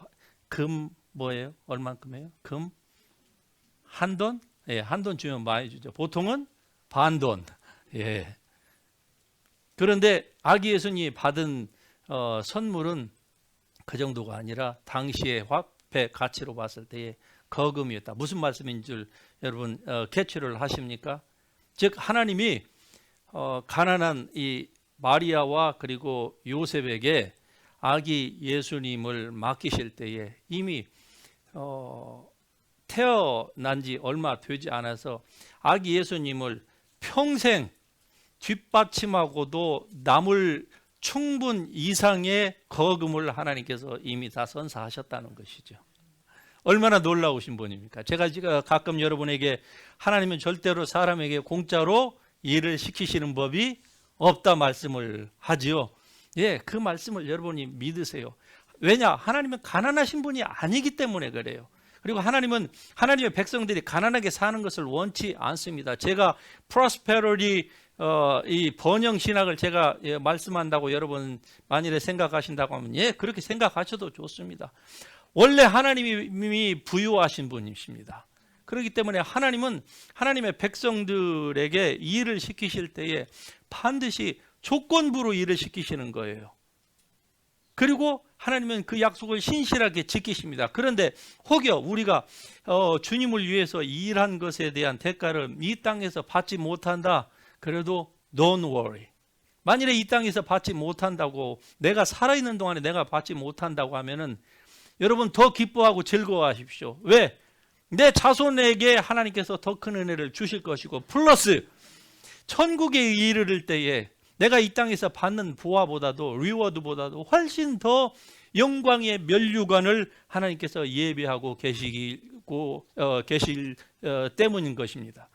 금 뭐예요? 얼만큼이에요? 금? 한 돈? 예, 한 돈 주면 많이 주죠. 보통은 반 돈. 예. 그런데 아기 예수님이 받은 선물은 그 정도가 아니라 당시의 화폐 가치로 봤을 때의 거금이었다. 무슨 말씀인 줄 여러분 캐치를 하십니까? 즉 하나님이 가난한 이 마리아와 그리고 요셉에게 아기 예수님을 맡기실 때에 이미 태어난 지 얼마 되지 않아서 아기 예수님을 평생 뒷받침하고도 남을 충분 이상의 거금을 하나님께서 이미 다 선사하셨다는 것이죠. 얼마나 놀라우신 분입니까? 제가 가끔 여러분에게 하나님은 절대로 사람에게 공짜로 일을 시키시는 법이 없다 말씀을 하지요. 예, 그 말씀을 여러분이 믿으세요. 왜냐? 하나님은 가난하신 분이 아니기 때문에 그래요. 그리고 하나님은 하나님의 백성들이 가난하게 사는 것을 원치 않습니다. 제가 프로스페러리 이 번영 신학을 제가 말씀한다고 여러분 만일에 생각하신다고 하면 예, 그렇게 생각하셔도 좋습니다. 원래 하나님이 부유하신 분이십니다. 그렇기 때문에 하나님은 하나님의 백성들에게 일을 시키실 때에 반드시 조건부로 일을 시키시는 거예요. 그리고 하나님은 그 약속을 신실하게 지키십니다. 그런데 혹여 우리가 주님을 위해서 일한 것에 대한 대가를 이 땅에서 받지 못한다. 그래도 don't worry. 만일에 이 땅에서 받지 못한다고, 내가 살아있는 동안에 내가 받지 못한다고 하면은 여러분 더 기뻐하고 즐거워하십시오. 왜? 내 자손에게 하나님께서 더 큰 은혜를 주실 것이고, 플러스 천국에 이르를 때에 내가 이 땅에서 받는 보화보다도 리워드보다도 훨씬 더 영광의 면류관을 하나님께서 예비하고 계실 때문인 것입니다.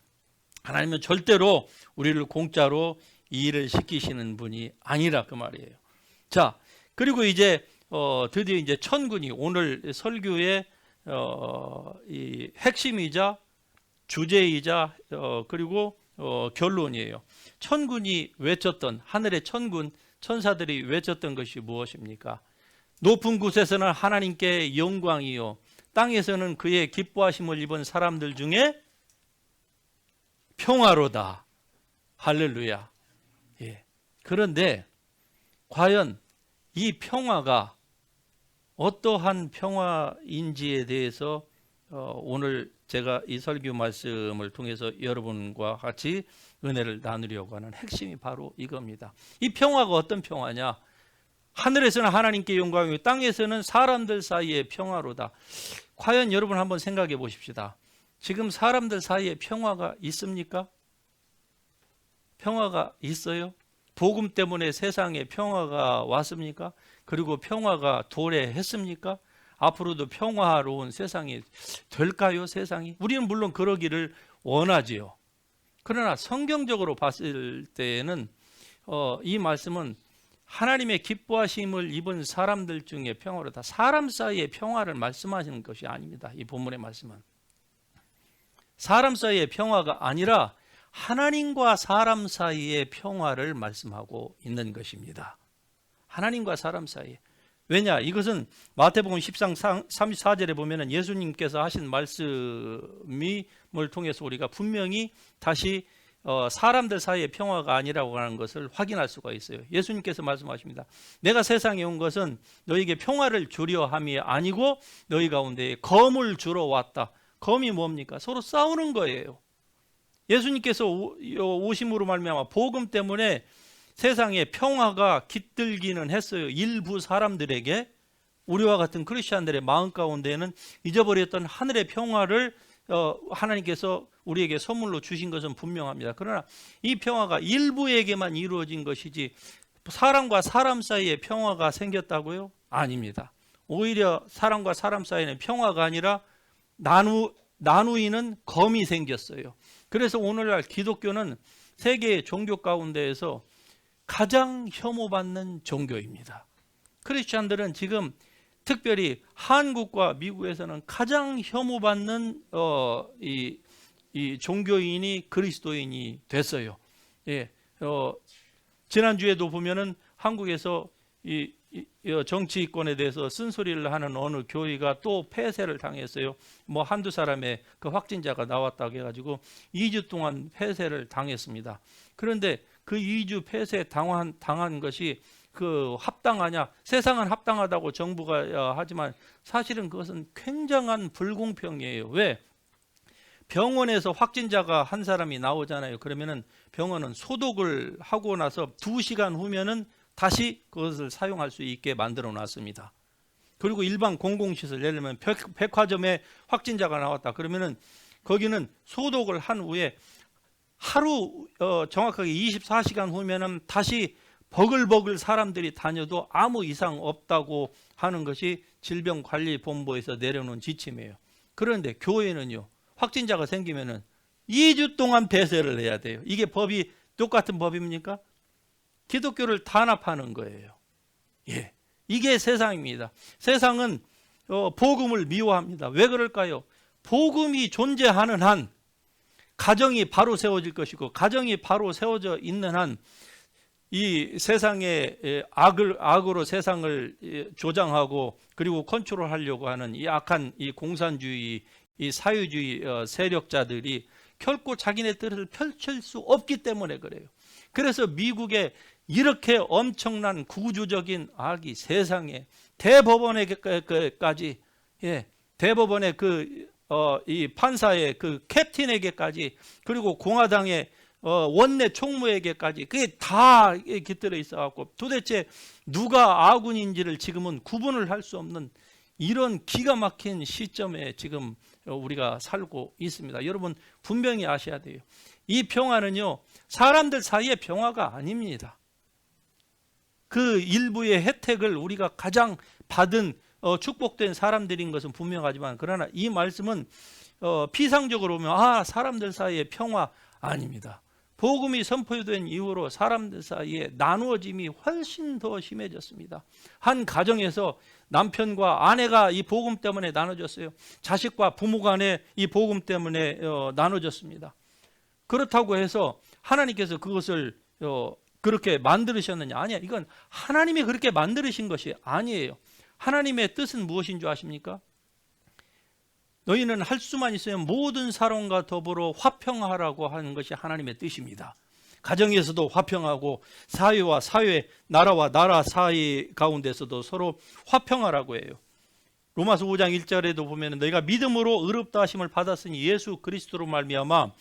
하나님은 절대로 우리를 공짜로 일을 시키시는 분이 아니라 그 말이에요. 자, 그리고 이제 드디어 이제 천군이 오늘 설교의 이 핵심이자 주제이자 그리고 결론이에요. 천군이 외쳤던, 하늘의 천군 천사들이 외쳤던 것이 무엇입니까? 높은 곳에서는 하나님께 영광이요, 땅에서는 그의 기뻐하심을 입은 사람들 중에 평화로다. 할렐루야. 예. 그런데 과연 이 평화가 어떠한 평화인지에 대해서 오늘 제가 이 설교 말씀을 통해서 여러분과 같이 은혜를 나누려고 하는 핵심이 바로 이겁니다. 이 평화가 어떤 평화냐? 하늘에서는 하나님께 영광이고 땅에서는 사람들 사이에 평화로다. 과연 여러분 한번 생각해 보십시다. 지금 사람들 사이에 평화가 있습니까? 평화가 있어요? 복음 때문에 세상에 평화가 왔습니까? 그리고 평화가 도래했습니까? 앞으로도 평화로운 세상이 될까요? 세상이? 우리는 물론 그러기를 원하지요. 그러나 성경적으로 봤을 때에는 이 말씀은 하나님의 기뻐하심을 입은 사람들 중에 평화로다. 사람 사이의 평화를 말씀하시는 것이 아닙니다. 이 본문의 말씀은 사람 사이의 평화가 아니라 하나님과 사람 사이의 평화를 말씀하고 있는 것입니다. 하나님과 사람 사이에. 왜냐? 이것은 마태복음 10장 34절에 보면 예수님께서 하신 말씀을 통해서 우리가 분명히 다시 사람들 사이의 평화가 아니라고 하는 것을 확인할 수가 있어요. 예수님께서 말씀하십니다. 내가 세상에 온 것은 너희에게 평화를 주려 함이 아니고 너희 가운데 검을 주러 왔다. 검이 뭡니까? 서로 싸우는 거예요. 예수님께서 오심으로 말미암아 복음 때문에 세상에 평화가 깃들기는 했어요. 일부 사람들에게, 우리와 같은 크리스천들의 마음 가운데는 잊어버렸던 하늘의 평화를 하나님께서 우리에게 선물로 주신 것은 분명합니다. 그러나 이 평화가 일부에게만 이루어진 것이지 사람과 사람 사이에 평화가 생겼다고요? 아닙니다. 오히려 사람과 사람 사이에는 평화가 아니라 나누이는 검이 생겼어요. 그래서 오늘날 기독교는 세계의 종교 가운데에서 가장 혐오받는 종교입니다. 크리스천들은 지금 특별히 한국과 미국에서는 가장 혐오받는 이 종교인이 그리스도인이 됐어요. 예, 지난주에도 보면은 한국에서 이 정치권에 대해서 쓴소리를 하는 어느 교회가 또 폐쇄를 당했어요. 뭐 한두 사람의 그 확진자가 나왔다고 해가지고 2주 동안 폐쇄를 당했습니다. 그런데 그 2주 폐쇄 당한 것이 그 합당하냐? 세상은 합당하다고 정부가 하지만 사실은 그것은 굉장한 불공평이에요. 왜? 병원에서 확진자가 한 사람이 나오잖아요. 그러면은 병원은 소독을 하고 나서 2시간 후면은 다시 그것을 사용할 수 있게 만들어 놨습니다. 그리고 일반 공공시설, 예를 들면 백화점에 확진자가 나왔다. 그러면은 거기는 소독을 한 후에 하루 정확하게 24시간 후면은 다시 버글버글 사람들이 다녀도 아무 이상 없다고 하는 것이 질병관리본부에서 내려놓은 지침이에요. 그런데 교회는요, 확진자가 생기면은 2주 동안 폐쇄를 해야 돼요. 이게 법이 똑같은 법입니까? 기독교를 탄압하는 거예요. 예, 이게 세상입니다. 세상은 복음을 미워합니다. 왜 그럴까요? 복음이 존재하는 한 가정이 바로 세워질 것이고, 가정이 바로 세워져 있는 한 이 세상의 악으로 세상을 조장하고 그리고 컨트롤하려고 하는 이 악한 이 공산주의, 이 사회주의 세력자들이 결코 자기네 뜻을 펼칠 수 없기 때문에 그래요. 그래서 미국에 이렇게 엄청난 구조적인 악이 세상에 대법원에게까지, 대법원의 이 판사의 그 캡틴에게까지, 그리고 공화당의 원내 총무에게까지, 그게 다 깃들어 있어갖고 도대체 누가 아군인지를 지금은 구분을 할 수 없는 이런 기가 막힌 시점에 지금 우리가 살고 있습니다. 여러분 분명히 아셔야 돼요. 이 평화는요, 사람들 사이의 평화가 아닙니다. 그 일부의 혜택을 우리가 가장 받은 축복된 사람들인 것은 분명하지만, 그러나 이 말씀은 피상적으로 보면 사람들 사이의 평화 아닙니다. 복음이 선포된 이후로 사람들 사이에 나누어짐이 훨씬 더 심해졌습니다. 한 가정에서 남편과 아내가 이 복음 때문에 나눠졌어요. 자식과 부모 간에 이 복음 때문에 나눠졌습니다. 그렇다고 해서 하나님께서 그것을 그렇게 만드셨느냐? 아니야. 이건 하나님이 그렇게 만드신 것이 아니에요. 하나님의 뜻은 무엇인 줄 아십니까? 너희는 할 수만 있으면 모든 사람과 더불어 화평하라고 하는 것이 하나님의 뜻입니다. 가정에서도 화평하고 사회와 사회, 나라와 나라 사이 가운데서도 서로 화평하라고 해요. 로마서 5장 1절에도 보면 너희가 믿음으로 의롭다 하심을 받았으니 예수 그리스도로 말미암아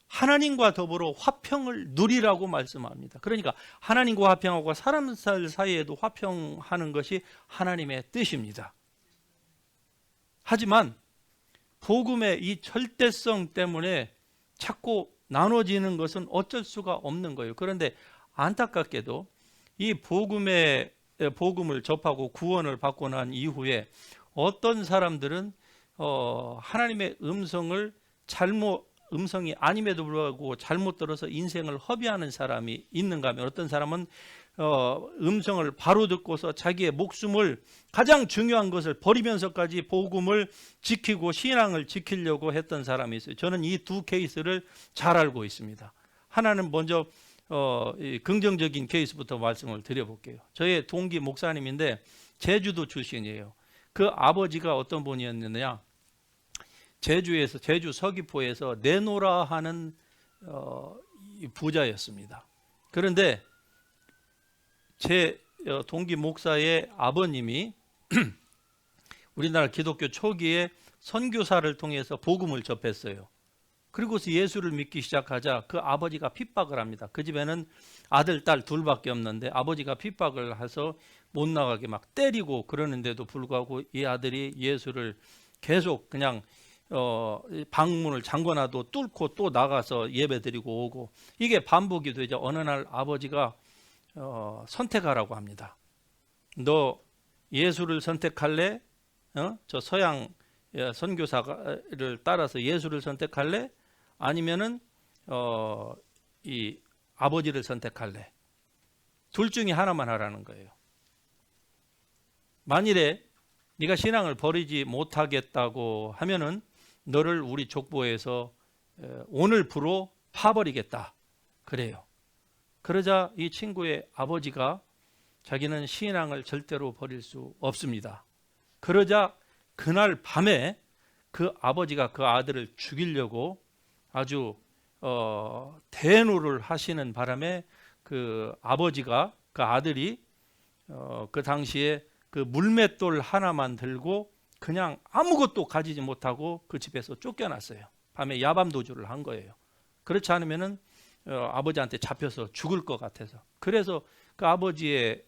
하나님과 더불어 화평을 누리라고 말씀합니다. 그러니까 하나님과 화평하고 사람들 사이에도 화평하는 것이 하나님의 뜻입니다. 하지만 복음의 이 절대성 때문에 자꾸 나눠지는 것은 어쩔 수가 없는 거예요. 그런데 안타깝게도 이 복음을 접하고 구원을 받고 난 이후에 어떤 사람들은 하나님의 음성이 아님에도 불구하고 잘못 들어서 인생을 허비하는 사람이 있는가 하면, 어떤 사람은 음성을 바로 듣고서 자기의 목숨을, 가장 중요한 것을 버리면서까지 복음을 지키고 신앙을 지키려고 했던 사람이 있어요. 저는 이 두 케이스를 잘 알고 있습니다. 하나는 먼저 긍정적인 케이스부터 말씀을 드려볼게요. 저의 동기 목사님인데 제주도 출신이에요. 그 아버지가 어떤 분이었느냐, 제주 서귀포에서 내노라 하는 부자였습니다. 그런데 제 동기 목사의 아버님이 우리나라 기독교 초기에 선교사를 통해서 복음을 접했어요. 그리고서 예수를 믿기 시작하자 그 아버지가 핍박을 합니다. 그 집에는 아들, 딸 둘밖에 없는데 아버지가 핍박을 해서 못 나가게 막 때리고 그러는데도 불구하고 이 아들이 예수를 계속 그냥 방문을 잠궈놔도 뚫고 또 나가서 예배드리고 오고, 이게 반복이 되죠. 어느 날 아버지가 선택하라고 합니다. 너 예수를 선택할래? 저 서양 선교사를 따라서 예수를 선택할래? 아니면은 이 아버지를 선택할래? 둘 중에 하나만 하라는 거예요. 만일에 네가 신앙을 버리지 못하겠다고 하면은 너를 우리 족보에서 오늘부로 파버리겠다 그래요. 그러자 이 친구의 아버지가 자기는 신앙을 절대로 버릴 수 없습니다. 그러자 그날 밤에 그 아버지가 그 아들을 죽이려고 아주 대노를 하시는 바람에 그 아버지가, 그 아들이 그 당시에 그 물맷돌 하나만 들고 그냥 아무것도 가지지 못하고 그 집에서 쫓겨났어요. 밤에 야밤도주를 한 거예요. 그렇지 않으면은 아버지한테 잡혀서 죽을 것 같아서. 그래서 그 아버지의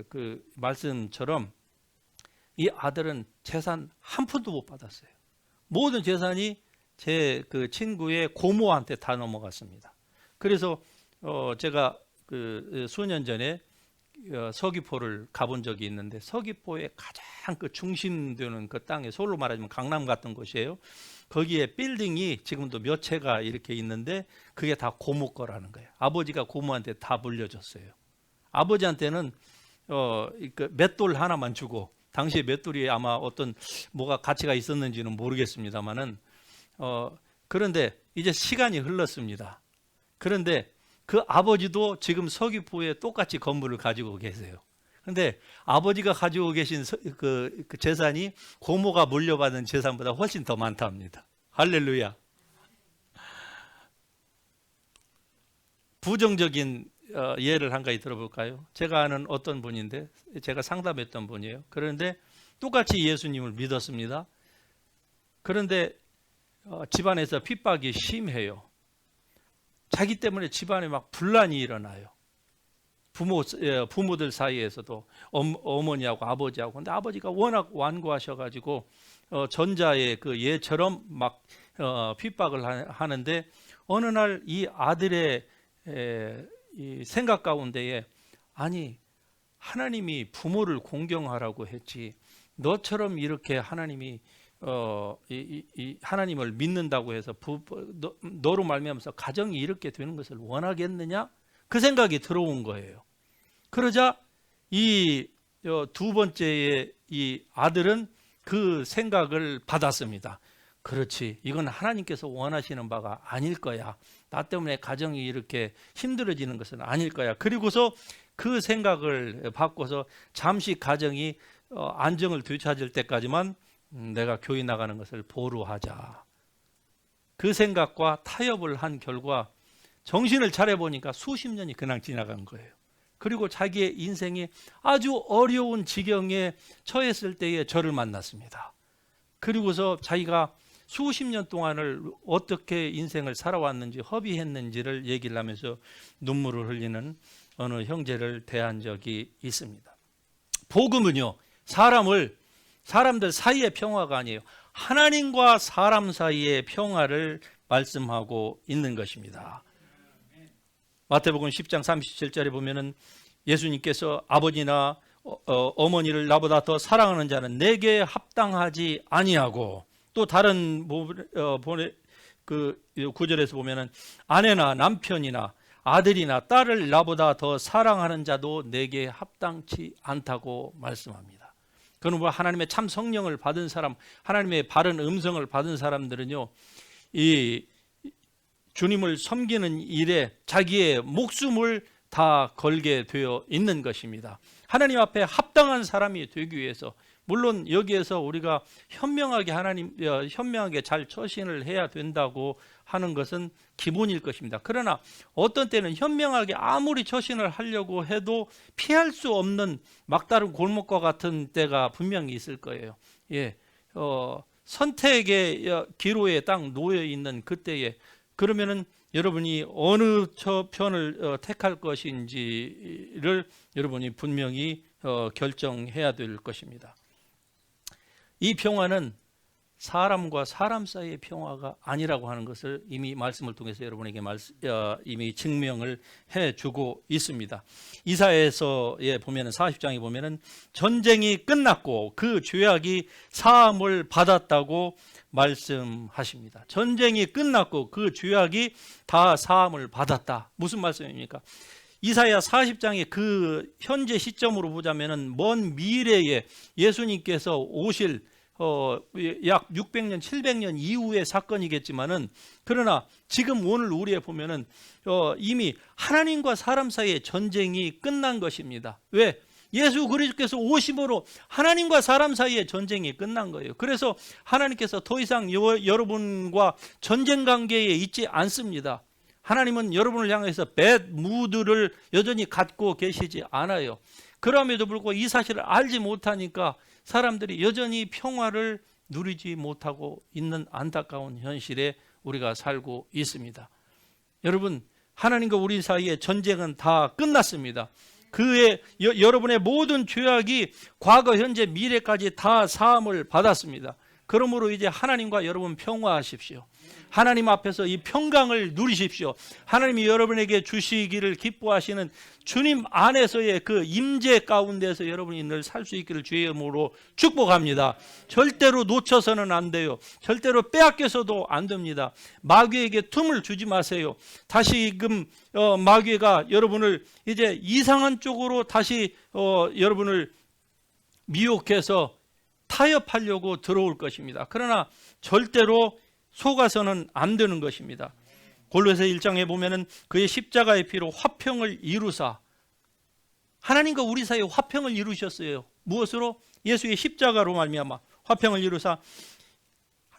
그 말씀처럼 이 아들은 재산 한 푼도 못 받았어요. 모든 재산이 제 그 친구의 고모한테 다 넘어갔습니다. 그래서 제가 그 수년 전에 서귀포를 가본 적이 있는데, 서귀포의 가장 그 중심되는 그 땅에, 서울로 말하자면 강남 같은 곳이에요. 거기에 빌딩이 지금도 몇 채가 이렇게 있는데 그게 다 고모 거라는 거예요. 아버지가 고모한테 다 물려줬어요. 아버지한테는 그 맷돌 하나만 주고, 당시에 맷돌이 아마 어떤 뭐가 가치가 있었는지는 모르겠습니다만은 그런데 이제 시간이 흘렀습니다. 그런데 그 아버지도 지금 서귀포에 똑같이 건물을 가지고 계세요. 그런데 아버지가 가지고 계신 그 재산이 고모가 물려받은 재산보다 훨씬 더 많답니다. 할렐루야. 부정적인 예를 한 가지 들어볼까요? 제가 아는 어떤 분인데, 제가 상담했던 분이에요. 그런데 똑같이 예수님을 믿었습니다. 그런데 집안에서 핍박이 심해요. 자기 때문에 집안에 막 분란이 일어나요. 부모들 사이에서도 어머니하고 아버지하고. 근데 아버지가 워낙 완고하셔가지고 전자의 그 예처럼 막 핍박을 하는데, 어느 날 이 아들의 이 생각 가운데에, 아니 하나님이 부모를 공경하라고 했지, 너처럼 이렇게 하나님이 하나님을 믿는다고 해서 너로 말미암아서 가정이 이렇게 되는 것을 원하겠느냐? 그 생각이 들어온 거예요. 그러자 이 두 번째의 이 아들은 그 생각을 받았습니다. 그렇지, 이건 하나님께서 원하시는 바가 아닐 거야. 나 때문에 가정이 이렇게 힘들어지는 것은 아닐 거야. 그리고서 그 생각을 바꿔서 잠시 가정이 안정을 되찾을 때까지만 내가 교회 나가는 것을 보루하자. 그 생각과 타협을 한 결과 정신을 차려보니까 수십 년이 그냥 지나간 거예요. 그리고 자기의 인생이 아주 어려운 지경에 처했을 때에 저를 만났습니다. 그리고서 자기가 수십 년 동안을 어떻게 인생을 살아왔는지, 허비했는지를 얘기를 하면서 눈물을 흘리는 어느 형제를 대한 적이 있습니다. 복음은요, 사람들 사이의 평화가 아니에요. 하나님과 사람 사이의 평화를 말씀하고 있는 것입니다. 마태복음 10장 37절에 보면은 예수님께서 아버지나 어머니를 나보다 더 사랑하는 자는 내게 합당하지 아니하고, 또 다른 그 구절에서 보면은 아내나 남편이나 아들이나 딸을 나보다 더 사랑하는 자도 내게 합당치 않다고 말씀합니다. 그는 뭐 하나님의 참 성령을 받은 사람, 하나님의 바른 음성을 받은 사람들은요, 이 주님을 섬기는 일에 자기의 목숨을 다 걸게 되어 있는 것입니다. 하나님 앞에 합당한 사람이 되기 위해서, 물론 여기에서 우리가 현명하게 잘 처신을 해야 된다고 하는 것은 기본일 것입니다. 그러나 어떤 때는 현명하게 아무리 처신을 하려고 해도 피할 수 없는 막다른 골목과 같은 때가 분명히 있을 거예요. 선택의 기로에 딱 놓여 있는 그때에, 그러면은 여러분이 어느 편을 택할 것인지를 여러분이 분명히 결정해야 될 것입니다. 이 평화는 사람과 사람 사이의 평화가 아니라고 하는 것을 이미 말씀을 통해서 여러분에게 이미 증명을 해주고 있습니다. 이사야서에 보면은 40장에 보면은 전쟁이 끝났고 그 죄악이 사함을 받았다고 말씀하십니다. 전쟁이 끝났고 그 죄악이 다 사함을 받았다. 무슨 말씀입니까? 이사야 40장의 그 현재 시점으로 보자면은 먼 미래에 예수님께서 오실 약 600년, 700년 이후의 사건이겠지만은, 그러나 지금 오늘 우리에 보면은 이미 하나님과 사람 사이의 전쟁이 끝난 것입니다. 왜? 예수 그리스도께서 오심으로 하나님과 사람 사이의 전쟁이 끝난 거예요. 그래서 하나님께서 더 이상 여러분과 전쟁 관계에 있지 않습니다. 하나님은 여러분을 향해서 배드 무드를 여전히 갖고 계시지 않아요. 그럼에도 불구하고 이 사실을 알지 못하니까 사람들이 여전히 평화를 누리지 못하고 있는 안타까운 현실에 우리가 살고 있습니다. 여러분, 하나님과 우리 사이의 전쟁은 다 끝났습니다. 여러분의 모든 죄악이 과거, 현재, 미래까지 다 사함을 받았습니다. 그러므로 이제 하나님과 여러분 평화하십시오. 하나님 앞에서 이 평강을 누리십시오. 하나님이 여러분에게 주시기를 기뻐하시는 주님 안에서의 그 임재 가운데서 여러분이 늘 살 수 있기를 주의 이름으로 축복합니다. 절대로 놓쳐서는 안 돼요. 절대로 빼앗겨서도 안 됩니다. 마귀에게 틈을 주지 마세요. 다시금 마귀가 여러분을 이제 이상한 쪽으로 다시 여러분을 미혹해서 타협하려고 들어올 것입니다. 그러나 절대로 속아서는 안 되는 것입니다. 골로새 1장에 보면은 그의 십자가의 피로 화평을 이루사, 하나님과 우리 사이에 화평을 이루셨어요. 무엇으로? 예수의 십자가로 말미암아 화평을 이루사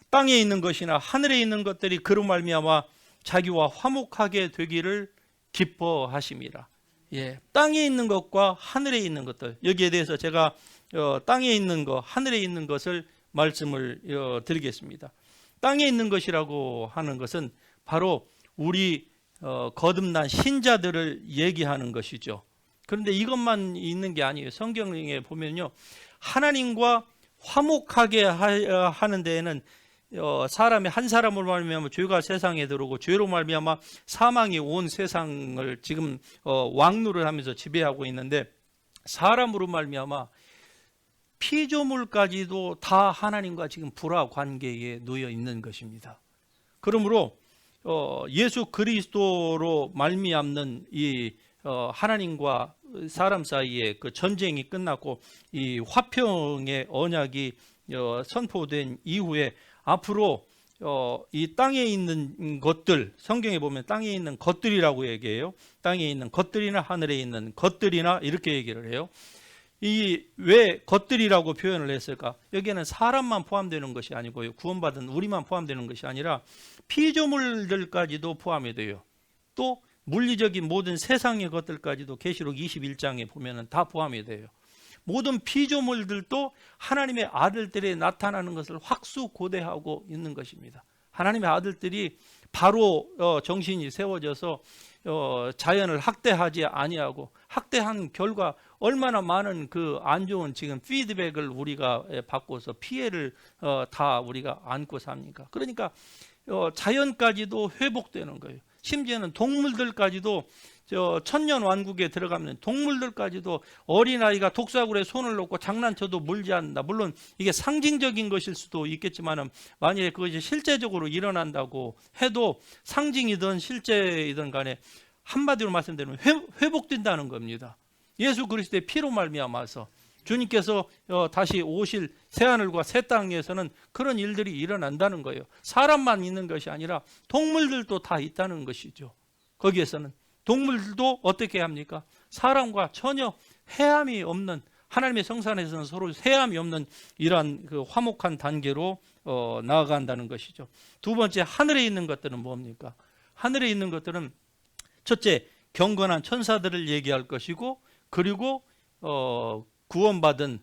땅에 있는 것이나 하늘에 있는 것들이 그로 말미암아 자기와 화목하게 되기를 기뻐하심이라. 예, 땅에 있는 것과 하늘에 있는 것들, 여기에 대해서 제가 땅에 있는 것, 하늘에 있는 것을 말씀을 드리겠습니다. 땅에 있는 것이라고 하는 것은 바로 우리 거듭난 신자들을 얘기하는 것이죠. 그런데 이것만 있는 게 아니에요. 성경에 보면요, 하나님과 화목하게 하는 데에는 사람의 한 사람으로 말미암아 죄가 세상에 들어오고 죄로 말미암아 사망이 온 세상을 지금 왕노를 하면서 지배하고 있는데, 사람으로 말미암아 피조물까지도 다 하나님과 지금 불화 관계에 놓여 있는 것입니다. 그러므로 예수 그리스도로 말미암는 이 하나님과 사람 사이의 그 전쟁이 끝났고 이 화평의 언약이 선포된 이후에 앞으로 이 땅에 있는 것들, 성경에 보면 땅에 있는 것들이라고 얘기해요. 땅에 있는 것들이나 하늘에 있는 것들이나 이렇게 얘기를 해요. 왜 것들이라고 표현을 했을까? 여기에는 사람만 포함되는 것이 아니고요, 구원받은 우리만 포함되는 것이 아니라 피조물들까지도 포함이 돼요. 또 물리적인 모든 세상의 것들까지도 계시록 21장에 보면 다 포함이 돼요. 모든 피조물들도 하나님의 아들들이 나타나는 것을 확수고대하고 있는 것입니다. 하나님의 아들들이 바로 정신이 세워져서 자연을 학대하지 아니하고, 학대한 결과 얼마나 많은 그 안 좋은 지금 피드백을 우리가 받고서 피해를 다 우리가 안고 삽니까? 그러니까 자연까지도 회복되는 거예요. 심지어는 동물들까지도 천년 왕국에 들어가면 동물들까지도 어린아이가 독사굴에 손을 놓고 장난쳐도 물지 않는다. 물론 이게 상징적인 것일 수도 있겠지만, 만약에 그것이 실제적으로 일어난다고 해도 상징이든 실제이든 간에 한마디로 말씀드리면 회복된다는 겁니다. 예수 그리스도의 피로 말미암아서 주님께서 다시 오실 새하늘과 새 땅에서는 그런 일들이 일어난다는 거예요. 사람만 있는 것이 아니라 동물들도 다 있다는 것이죠. 거기에서는 동물들도 어떻게 합니까? 사람과 전혀 해함이 없는, 하나님의 성산에서는 서로 해함이 없는 이러한 그 화목한 단계로 나아간다는 것이죠. 두 번째, 하늘에 있는 것들은 뭡니까? 하늘에 있는 것들은 첫째, 경건한 천사들을 얘기할 것이고, 그리고 구원받은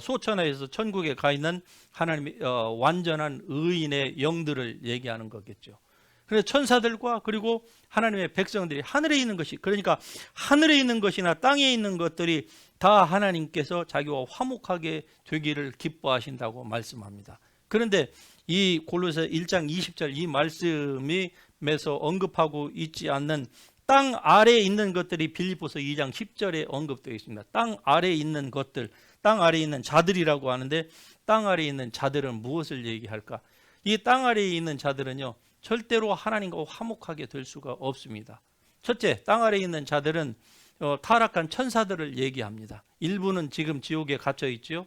소천하에서 천국에 가 있는 하나님의 완전한 의인의 영들을 얘기하는 거겠죠. 그래서 천사들과 그리고 하나님의 백성들이 하늘에 있는 것이, 그러니까 하늘에 있는 것이나 땅에 있는 것들이 다 하나님께서 자기와 화목하게 되기를 기뻐하신다고 말씀합니다. 그런데 이 골로새 1장 20절 이 말씀에서 언급하고 있지 않는 땅 아래에 있는 것들이 빌립보서 2장 10절에 언급되어 있습니다. 땅 아래에 있는 것들, 땅 아래에 있는 자들이라고 하는데, 땅 아래에 있는 자들은 무엇을 얘기할까? 이 땅 아래에 있는 자들은요, 절대로 하나님과 화목하게 될 수가 없습니다. 첫째, 땅 아래에 있는 자들은 타락한 천사들을 얘기합니다. 일부는 지금 지옥에 갇혀 있죠.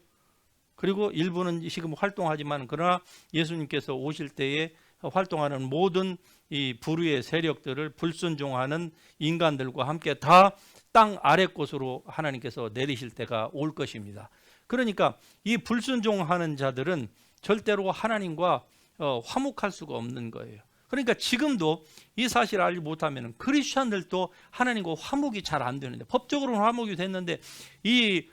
그리고 일부는 지금 활동하지만, 그러나 예수님께서 오실 때에 활동하는 모든 이 불의의 세력들을 불순종하는 인간들과 함께 다 땅 아래 곳으로 하나님께서 내리실 때가 올 것입니다. 그러니까 이 불순종하는 자들은 절대로 하나님과 화목할 수가 없는 거예요. 그러니까 지금도 이 사실을 알지 못하면 크리스천들도 하나님과 화목이 잘 안 되는데, 법적으로는 화목이 됐는데 이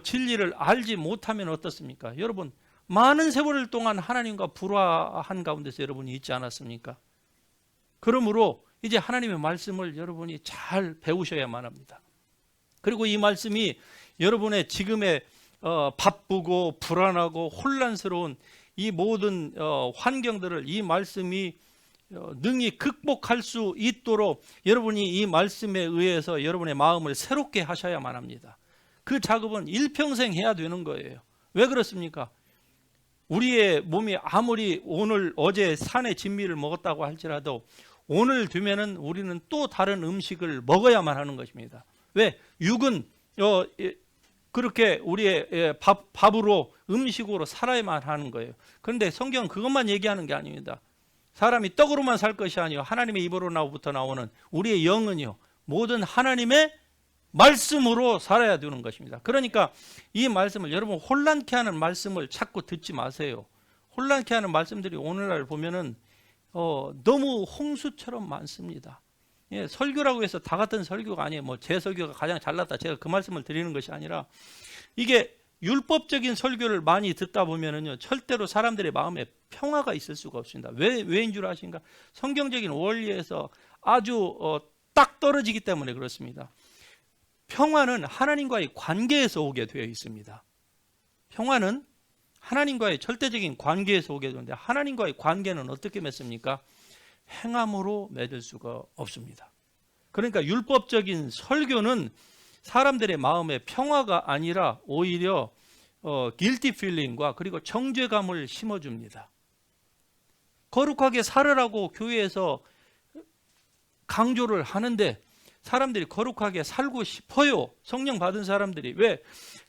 진리를 알지 못하면 어떻습니까? 여러분, 많은 세월 동안 하나님과 불화한 가운데서 여러분이 있지 않았습니까? 그러므로 이제 하나님의 말씀을 여러분이 잘 배우셔야만 합니다. 그리고 이 말씀이 여러분의 지금의 바쁘고 불안하고 혼란스러운 이 모든 환경들을 이 말씀이 능히 극복할 수 있도록 여러분이 이 말씀에 의해서 여러분의 마음을 새롭게 하셔야만 합니다. 그 작업은 일평생 해야 되는 거예요. 왜 그렇습니까? 우리의 몸이 아무리 어제 산의 진미를 먹었다고 할지라도 오늘 되면은 우리는 또 다른 음식을 먹어야만 하는 것입니다. 왜? 육은 그렇게 우리의 밥으로 음식으로 살아야만 하는 거예요. 그런데 성경은 그것만 얘기하는 게 아닙니다. 사람이 떡으로만 살 것이 아니요 하나님의 입으로부터 나오는 우리의 영은요 모든 하나님의 말씀으로 살아야 되는 것입니다. 그러니까 이 말씀을, 여러분 혼란케 하는 말씀을 자꾸 듣지 마세요. 혼란케 하는 말씀들이 오늘날 보면은 너무 홍수처럼 많습니다. 예, 설교라고 해서 다 같은 설교가 아니에요. 뭐 제 설교가 가장 잘났다, 제가 그 말씀을 드리는 것이 아니라, 이게 율법적인 설교를 많이 듣다 보면은요 절대로 사람들의 마음에 평화가 있을 수가 없습니다. 왜인 줄 아십니까? 성경적인 원리에서 아주 딱 떨어지기 때문에 그렇습니다. 평화는 하나님과의 관계에서 오게 되어 있습니다. 평화는 하나님과의 절대적인 관계에서 오게 되는데, 하나님과의 관계는 어떻게 맺습니까? 행함으로 맺을 수가 없습니다. 그러니까 율법적인 설교는 사람들의 마음에 평화가 아니라 오히려 guilty feeling과 그리고 정죄감을 심어줍니다. 거룩하게 살으라고 교회에서 강조를 하는데 사람들이 거룩하게 살고 싶어요. 성령 받은 사람들이. 왜?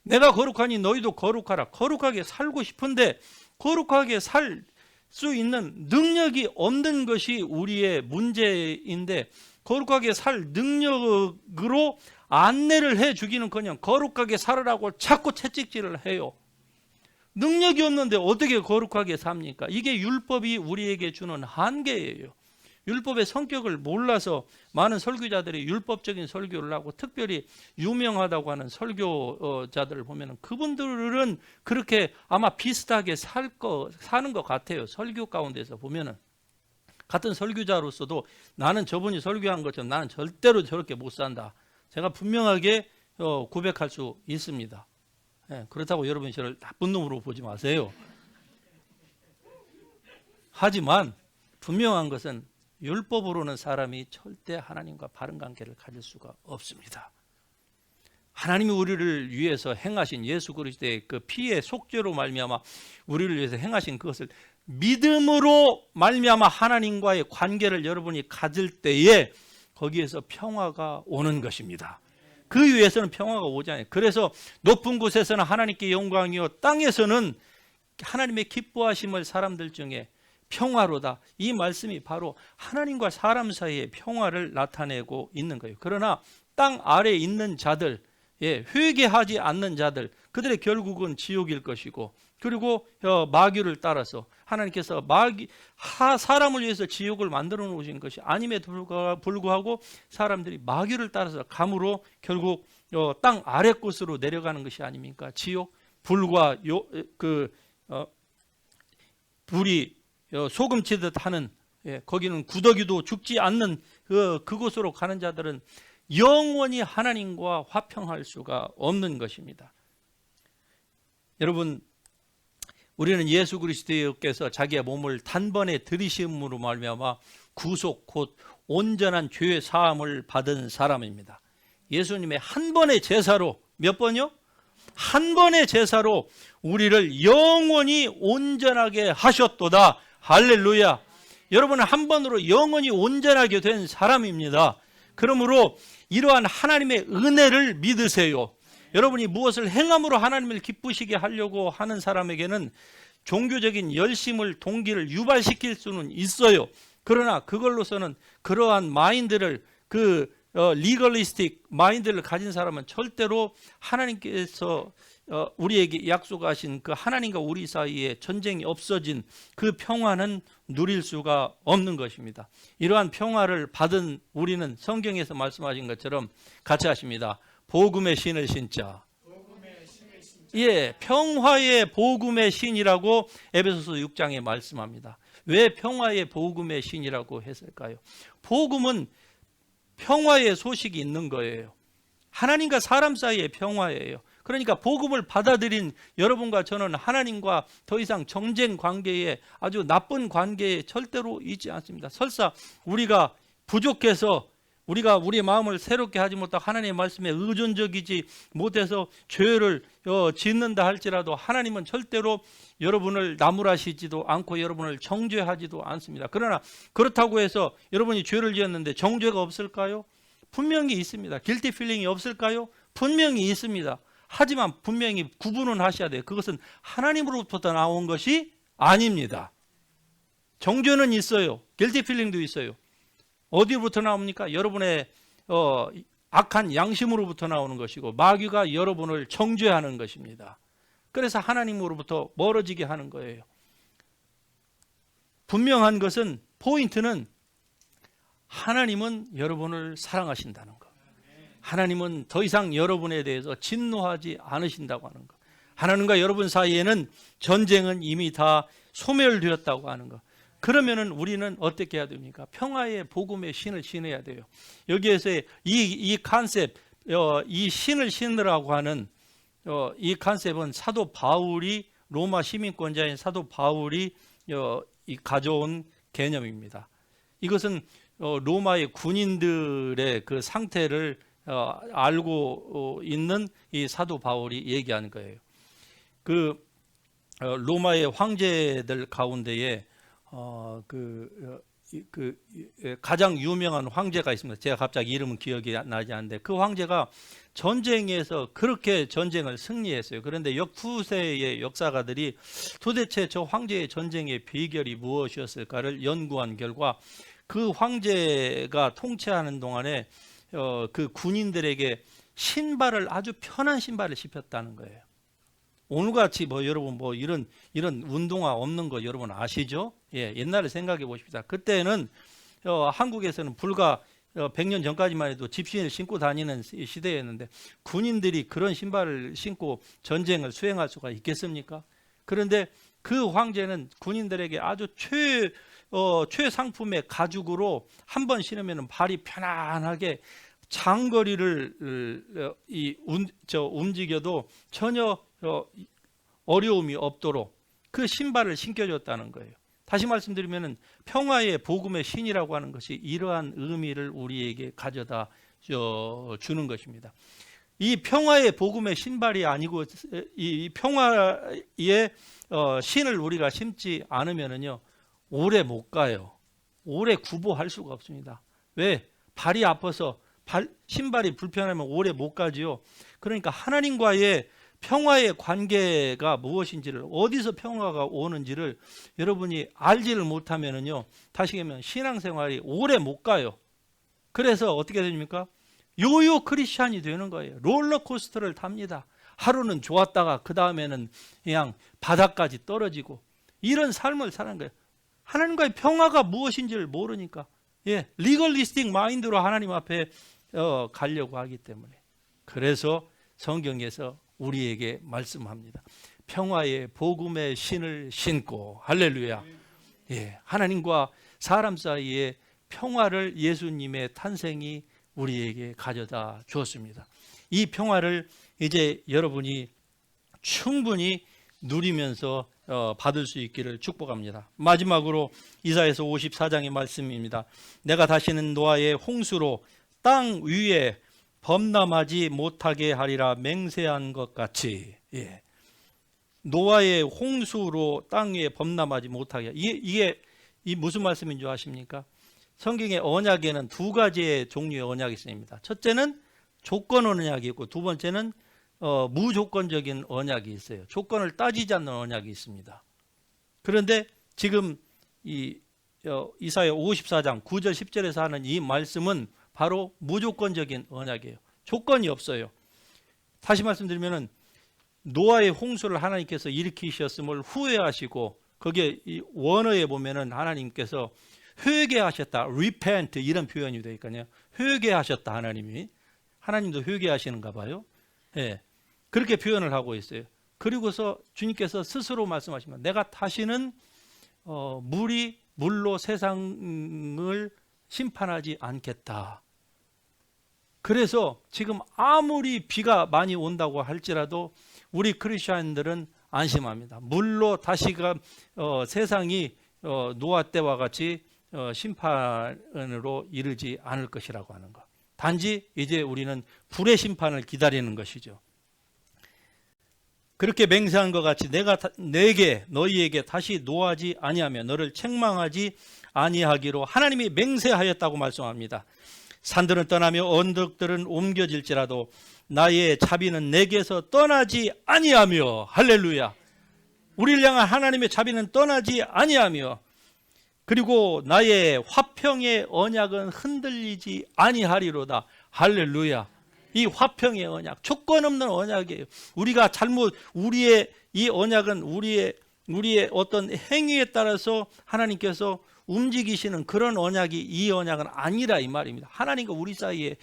내가 거룩하니 너희도 거룩하라. 거룩하게 살고 싶은데 거룩하게 살 수 있는 능력이 없는 것이 우리의 문제인데, 거룩하게 살 능력으로 안내를 해주기는커녕 거룩하게 살으라고 자꾸 채찍질을 해요. 능력이 없는데 어떻게 거룩하게 삽니까? 이게 율법이 우리에게 주는 한계예요. 율법의 성격을 몰라서 많은 설교자들이 율법적인 설교를 하고, 특별히 유명하다고 하는 설교자들을 보면 그분들은 그렇게 아마 비슷하게 사는 것 같아요. 설교 가운데서 보면은 같은 설교자로서도 나는 저분이 설교한 것처럼 나는 절대로 저렇게 못 산다, 제가 분명하게 고백할 수 있습니다. 예, 그렇다고 여러분이 저를 나쁜 놈으로 보지 마세요. 하지만 분명한 것은 율법으로는 사람이 절대 하나님과 바른 관계를 가질 수가 없습니다. 하나님이 우리를 위해서 행하신 예수 그리스도의 그 피의 속죄로 말미암아 우리를 위해서 행하신 그것을 믿음으로 말미암아 하나님과의 관계를 여러분이 가질 때에 거기에서 평화가 오는 것입니다. 그 위에서는 평화가 오지 않아요. 그래서 높은 곳에서는 하나님께 영광이요 땅에서는 하나님의 기뻐하심을 사람들 중에 평화로다. 이 말씀이 바로 하나님과 사람 사이의 평화를 나타내고 있는 거예요. 그러나 땅 아래에 있는 자들, 회개하지 않는 자들, 그들의 결국은 지옥일 것이고, 그리고 마귀를 따라서 하나님께서 사람을 위해서 지옥을 만들어 놓으신 것이 아님에도 불구하고 사람들이 마귀를 따라서 감으로 결국 땅 아래 곳으로 내려가는 것이 아닙니까? 지옥, 불과 불이 소금치듯 하는, 거기는 구더기도 죽지 않는 그곳으로 가는 자들은 영원히 하나님과 화평할 수가 없는 것입니다. 여러분, 우리는 예수 그리스도께서 자기의 몸을 단번에 들이심으로 말미암아 구속 곧 온전한 죄 사함을 받은 사람입니다. 예수님의 한 번의 제사로, 몇 번이요? 한 번의 제사로 우리를 영원히 온전하게 하셨도다. 할렐루야. 여러분은 한 번으로 영원히 온전하게 된 사람입니다. 그러므로 이러한 하나님의 은혜를 믿으세요. 여러분이 무엇을 행함으로 하나님을 기쁘시게 하려고 하는 사람에게는 종교적인 열심을, 동기를 유발시킬 수는 있어요. 그러나 그걸로서는 그러한 마인드를, 리걸리스틱 마인드를 가진 사람은 절대로 하나님께서 우리에게 약속하신 그 하나님과 우리 사이에 전쟁이 없어진 그 평화는 누릴 수가 없는 것입니다. 이러한 평화를 받은 우리는 성경에서 말씀하신 것처럼 같이 하십니다. 복음의 신을 신자. 평화의 복음의 신이라고 에베소서 6장에 말씀합니다. 왜 평화의 복음의 신이라고 했을까요? 복음은 평화의 소식이 있는 거예요. 하나님과 사람 사이의 평화예요. 그러니까 복음을 받아들인 여러분과 저는 하나님과 더 이상 정쟁 관계에, 아주 나쁜 관계에 절대로 있지 않습니다. 설사 우리가 부족해서 우리가 우리의 마음을 새롭게 하지 못하고 하나님의 말씀에 의존적이지 못해서 죄를 짓는다 할지라도 하나님은 절대로 여러분을 나무라시지도 않고 여러분을 정죄하지도 않습니다. 그러나 그렇다고 해서 여러분이 죄를 지었는데 정죄가 없을까요? 분명히 있습니다. 길티 필링이 없을까요? 분명히 있습니다. 하지만 분명히 구분은 하셔야 돼요. 그것은 하나님으로부터 나온 것이 아닙니다. 정죄는 있어요. 길티 필링도 있어요. 어디로부터 나옵니까? 여러분의 악한 양심으로부터 나오는 것이고 마귀가 여러분을 정죄하는 것입니다. 그래서 하나님으로부터 멀어지게 하는 거예요. 분명한 것은, 포인트는 하나님은 여러분을 사랑하신다는 것. 하나님은 더 이상 여러분에 대해서 진노하지 않으신다고 하는 것. 하나님과 여러분 사이에는 전쟁은 이미 다 소멸되었다고 하는 것. 그러면은 우리는 어떻게 해야 됩니까? 평화의 복음의 신을 신어야 돼요. 여기에서 이 컨셉, 이 신을 신으라고 하는 이 컨셉은 사도 바울이, 로마 시민권자인 사도 바울이 가져온 개념입니다. 이것은 로마의 군인들의 그 상태를 알고 있는 이 사도 바울이 얘기하는 거예요. 로마의 황제들 가운데에 가장 유명한 황제가 있습니다. 제가 갑자기 이름은 기억이 나지 않는데 그 황제가 전쟁에서 그렇게 전쟁을 승리했어요. 그런데 후세의 역사가들이 도대체 저 황제의 전쟁의 비결이 무엇이었을까를 연구한 결과 그 황제가 통치하는 동안에 그 군인들에게 신발을, 아주 편한 신발을 씹혔다는 거예요. 오늘같이 여러분 이런 운동화 없는 거 여러분 아시죠? 옛날에 생각해 보십시다. 그때는 한국에서는 불과 100년 전까지만 해도 집신을 신고 다니는 시대였는데 군인들이 그런 신발을 신고 전쟁을 수행할 수가 있겠습니까? 그런데 그 황제는 군인들에게 아주 최상품의 가죽으로 한 번 신으면 발이 편안하게 장거리를 움직여도 전혀 어려움이 없도록 그 신발을 신겨줬다는 거예요. 다시 말씀드리면 평화의 복음의 신이라고 하는 것이 이러한 의미를 우리에게 가져다 주는 것입니다. 이 평화의 복음의 신발이 아니고 이 평화의 신을 우리가 신지 않으면요 오래 못 가요. 오래 구보할 수가 없습니다. 왜? 발이 아파서 신발이 불편하면 오래 못 가지요. 그러니까 하나님과의 평화의 관계가 무엇인지를, 어디서 평화가 오는지를 여러분이 알지를 못하면요 다시 얘기하면 신앙생활이 오래 못 가요. 그래서 어떻게 됩니까? 요요 크리스찬이 되는 거예요. 롤러코스터를 탑니다. 하루는 좋았다가 그 다음에는 그냥 바닥까지 떨어지고, 이런 삶을 사는 거예요. 하나님과의 평화가 무엇인지를 모르니까, 리걸리스틱 마인드로 하나님 앞에 가려고 하기 때문에. 그래서 성경에서 우리에게 말씀합니다. 평화의 복음의 신을 신고, 할렐루야. 하나님과 사람 사이에 평화를 예수님의 탄생이 우리에게 가져다 주었습니다. 이 평화를 이제 여러분이 충분히 누리면서 받을 수 있기를 축복합니다. 마지막으로 이사야서 54장의 말씀입니다. 내가 다시는 노아의 홍수로 땅 위에 범람하지 못하게 하리라 맹세한 것 같이. 노아의 홍수로 땅 위에 범람하지 못하게. 이게 무슨 말씀인 줄 아십니까? 성경의 언약에는 두 가지의 종류의 언약이 있습니다. 첫째는 조건 언약이 있고, 두 번째는 무조건적인 언약이 있어요. 조건을 따지지 않는 언약이 있습니다. 그런데 지금 이사야 54장 9절 10절에서 하는 이 말씀은 바로 무조건적인 언약이에요. 조건이 없어요. 다시 말씀드리면 노아의 홍수를 하나님께서 일으키셨음을 후회하시고, 거기에 이 원어에 보면은 하나님께서 회개하셨다, repent 이런 표현이 되니까요. 회개하셨다. 하나님도 회개하시는가 봐요. 그렇게 표현을 하고 있어요. 그리고서 주님께서 스스로 말씀하시면 내가 다시는 물로 세상을 심판하지 않겠다. 그래서 지금 아무리 비가 많이 온다고 할지라도 우리 크리스천들은 안심합니다. 물로 다시가 세상이 노아 때와 같이 심판으로 이르지 않을 것이라고 하는 것. 단지 이제 우리는 불의 심판을 기다리는 것이죠. 그렇게 맹세한 것 같이 내가 너희에게 다시 노하지 아니하며 너를 책망하지 아니하기로 하나님이 맹세하였다고 말씀합니다. 산들은 떠나며 언덕들은 옮겨질지라도 나의 자비는 내게서 떠나지 아니하며, 할렐루야. 우리를 향한 하나님의 자비는 떠나지 아니하며, 그리고 나의 화평의 언약은 흔들리지 아니하리로다. 할렐루야. 이 화평의 언약, 조건 없는 언약이에요. 우리가 우리의 이 언약은 우리의 어떤 행위에 따라서 하나님께서 움직이시는 그런 언약이 이 언약은 아니라 이 말입니다. 하나님과 우리 사이에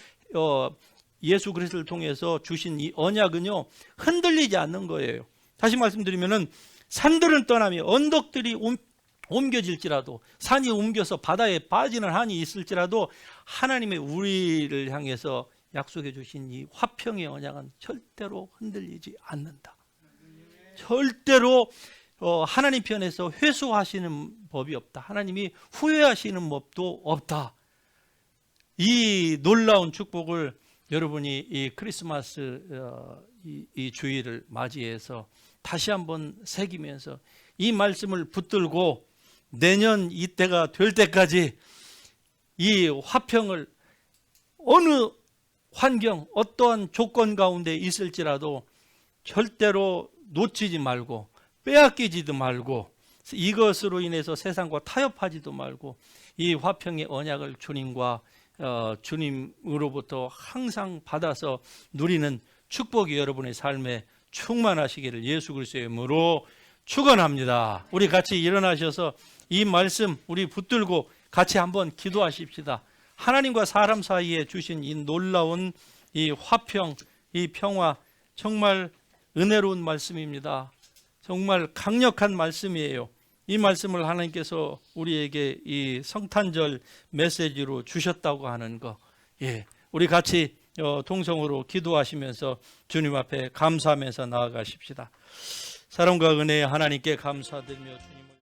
예수 그리스도를 통해서 주신 이 언약은요, 흔들리지 않는 거예요. 다시 말씀드리면은 산들은 떠나며 언덕들이 옮겨질지라도, 산이 옮겨서 바다에 빠지는 한이 있을지라도 하나님의 우리를 향해서 약속해 주신 이 화평의 언약은 절대로 흔들리지 않는다. 절대로 하나님 편에서 회수하시는 법이 없다. 하나님이 후회하시는 법도 없다. 이 놀라운 축복을 여러분이 이 크리스마스 이 주일을 맞이해서 다시 한번 새기면서 이 말씀을 붙들고 내년 이때가 될 때까지 이 화평을 어느 환경, 어떠한 조건 가운데 있을지라도 절대로 놓치지 말고 빼앗기지도 말고 이것으로 인해서 세상과 타협하지도 말고 이 화평의 언약을 주님으로부터 항상 받아서 누리는 축복이 여러분의 삶에 충만하시기를 예수 그리스도의 이름으로 축원합니다. 우리 같이 일어나셔서 이 말씀 우리 붙들고 같이 한번 기도하십시다. 하나님과 사람 사이에 주신 이 놀라운 이 화평, 이 평화, 정말 은혜로운 말씀입니다. 정말 강력한 말씀이에요. 이 말씀을 하나님께서 우리에게 이 성탄절 메시지로 주셨다고 하는 거, 우리 같이 동성으로 기도하시면서 주님 앞에 감사하면서 나아가십시다. 사랑과 은혜의 하나님께 감사드리며 주님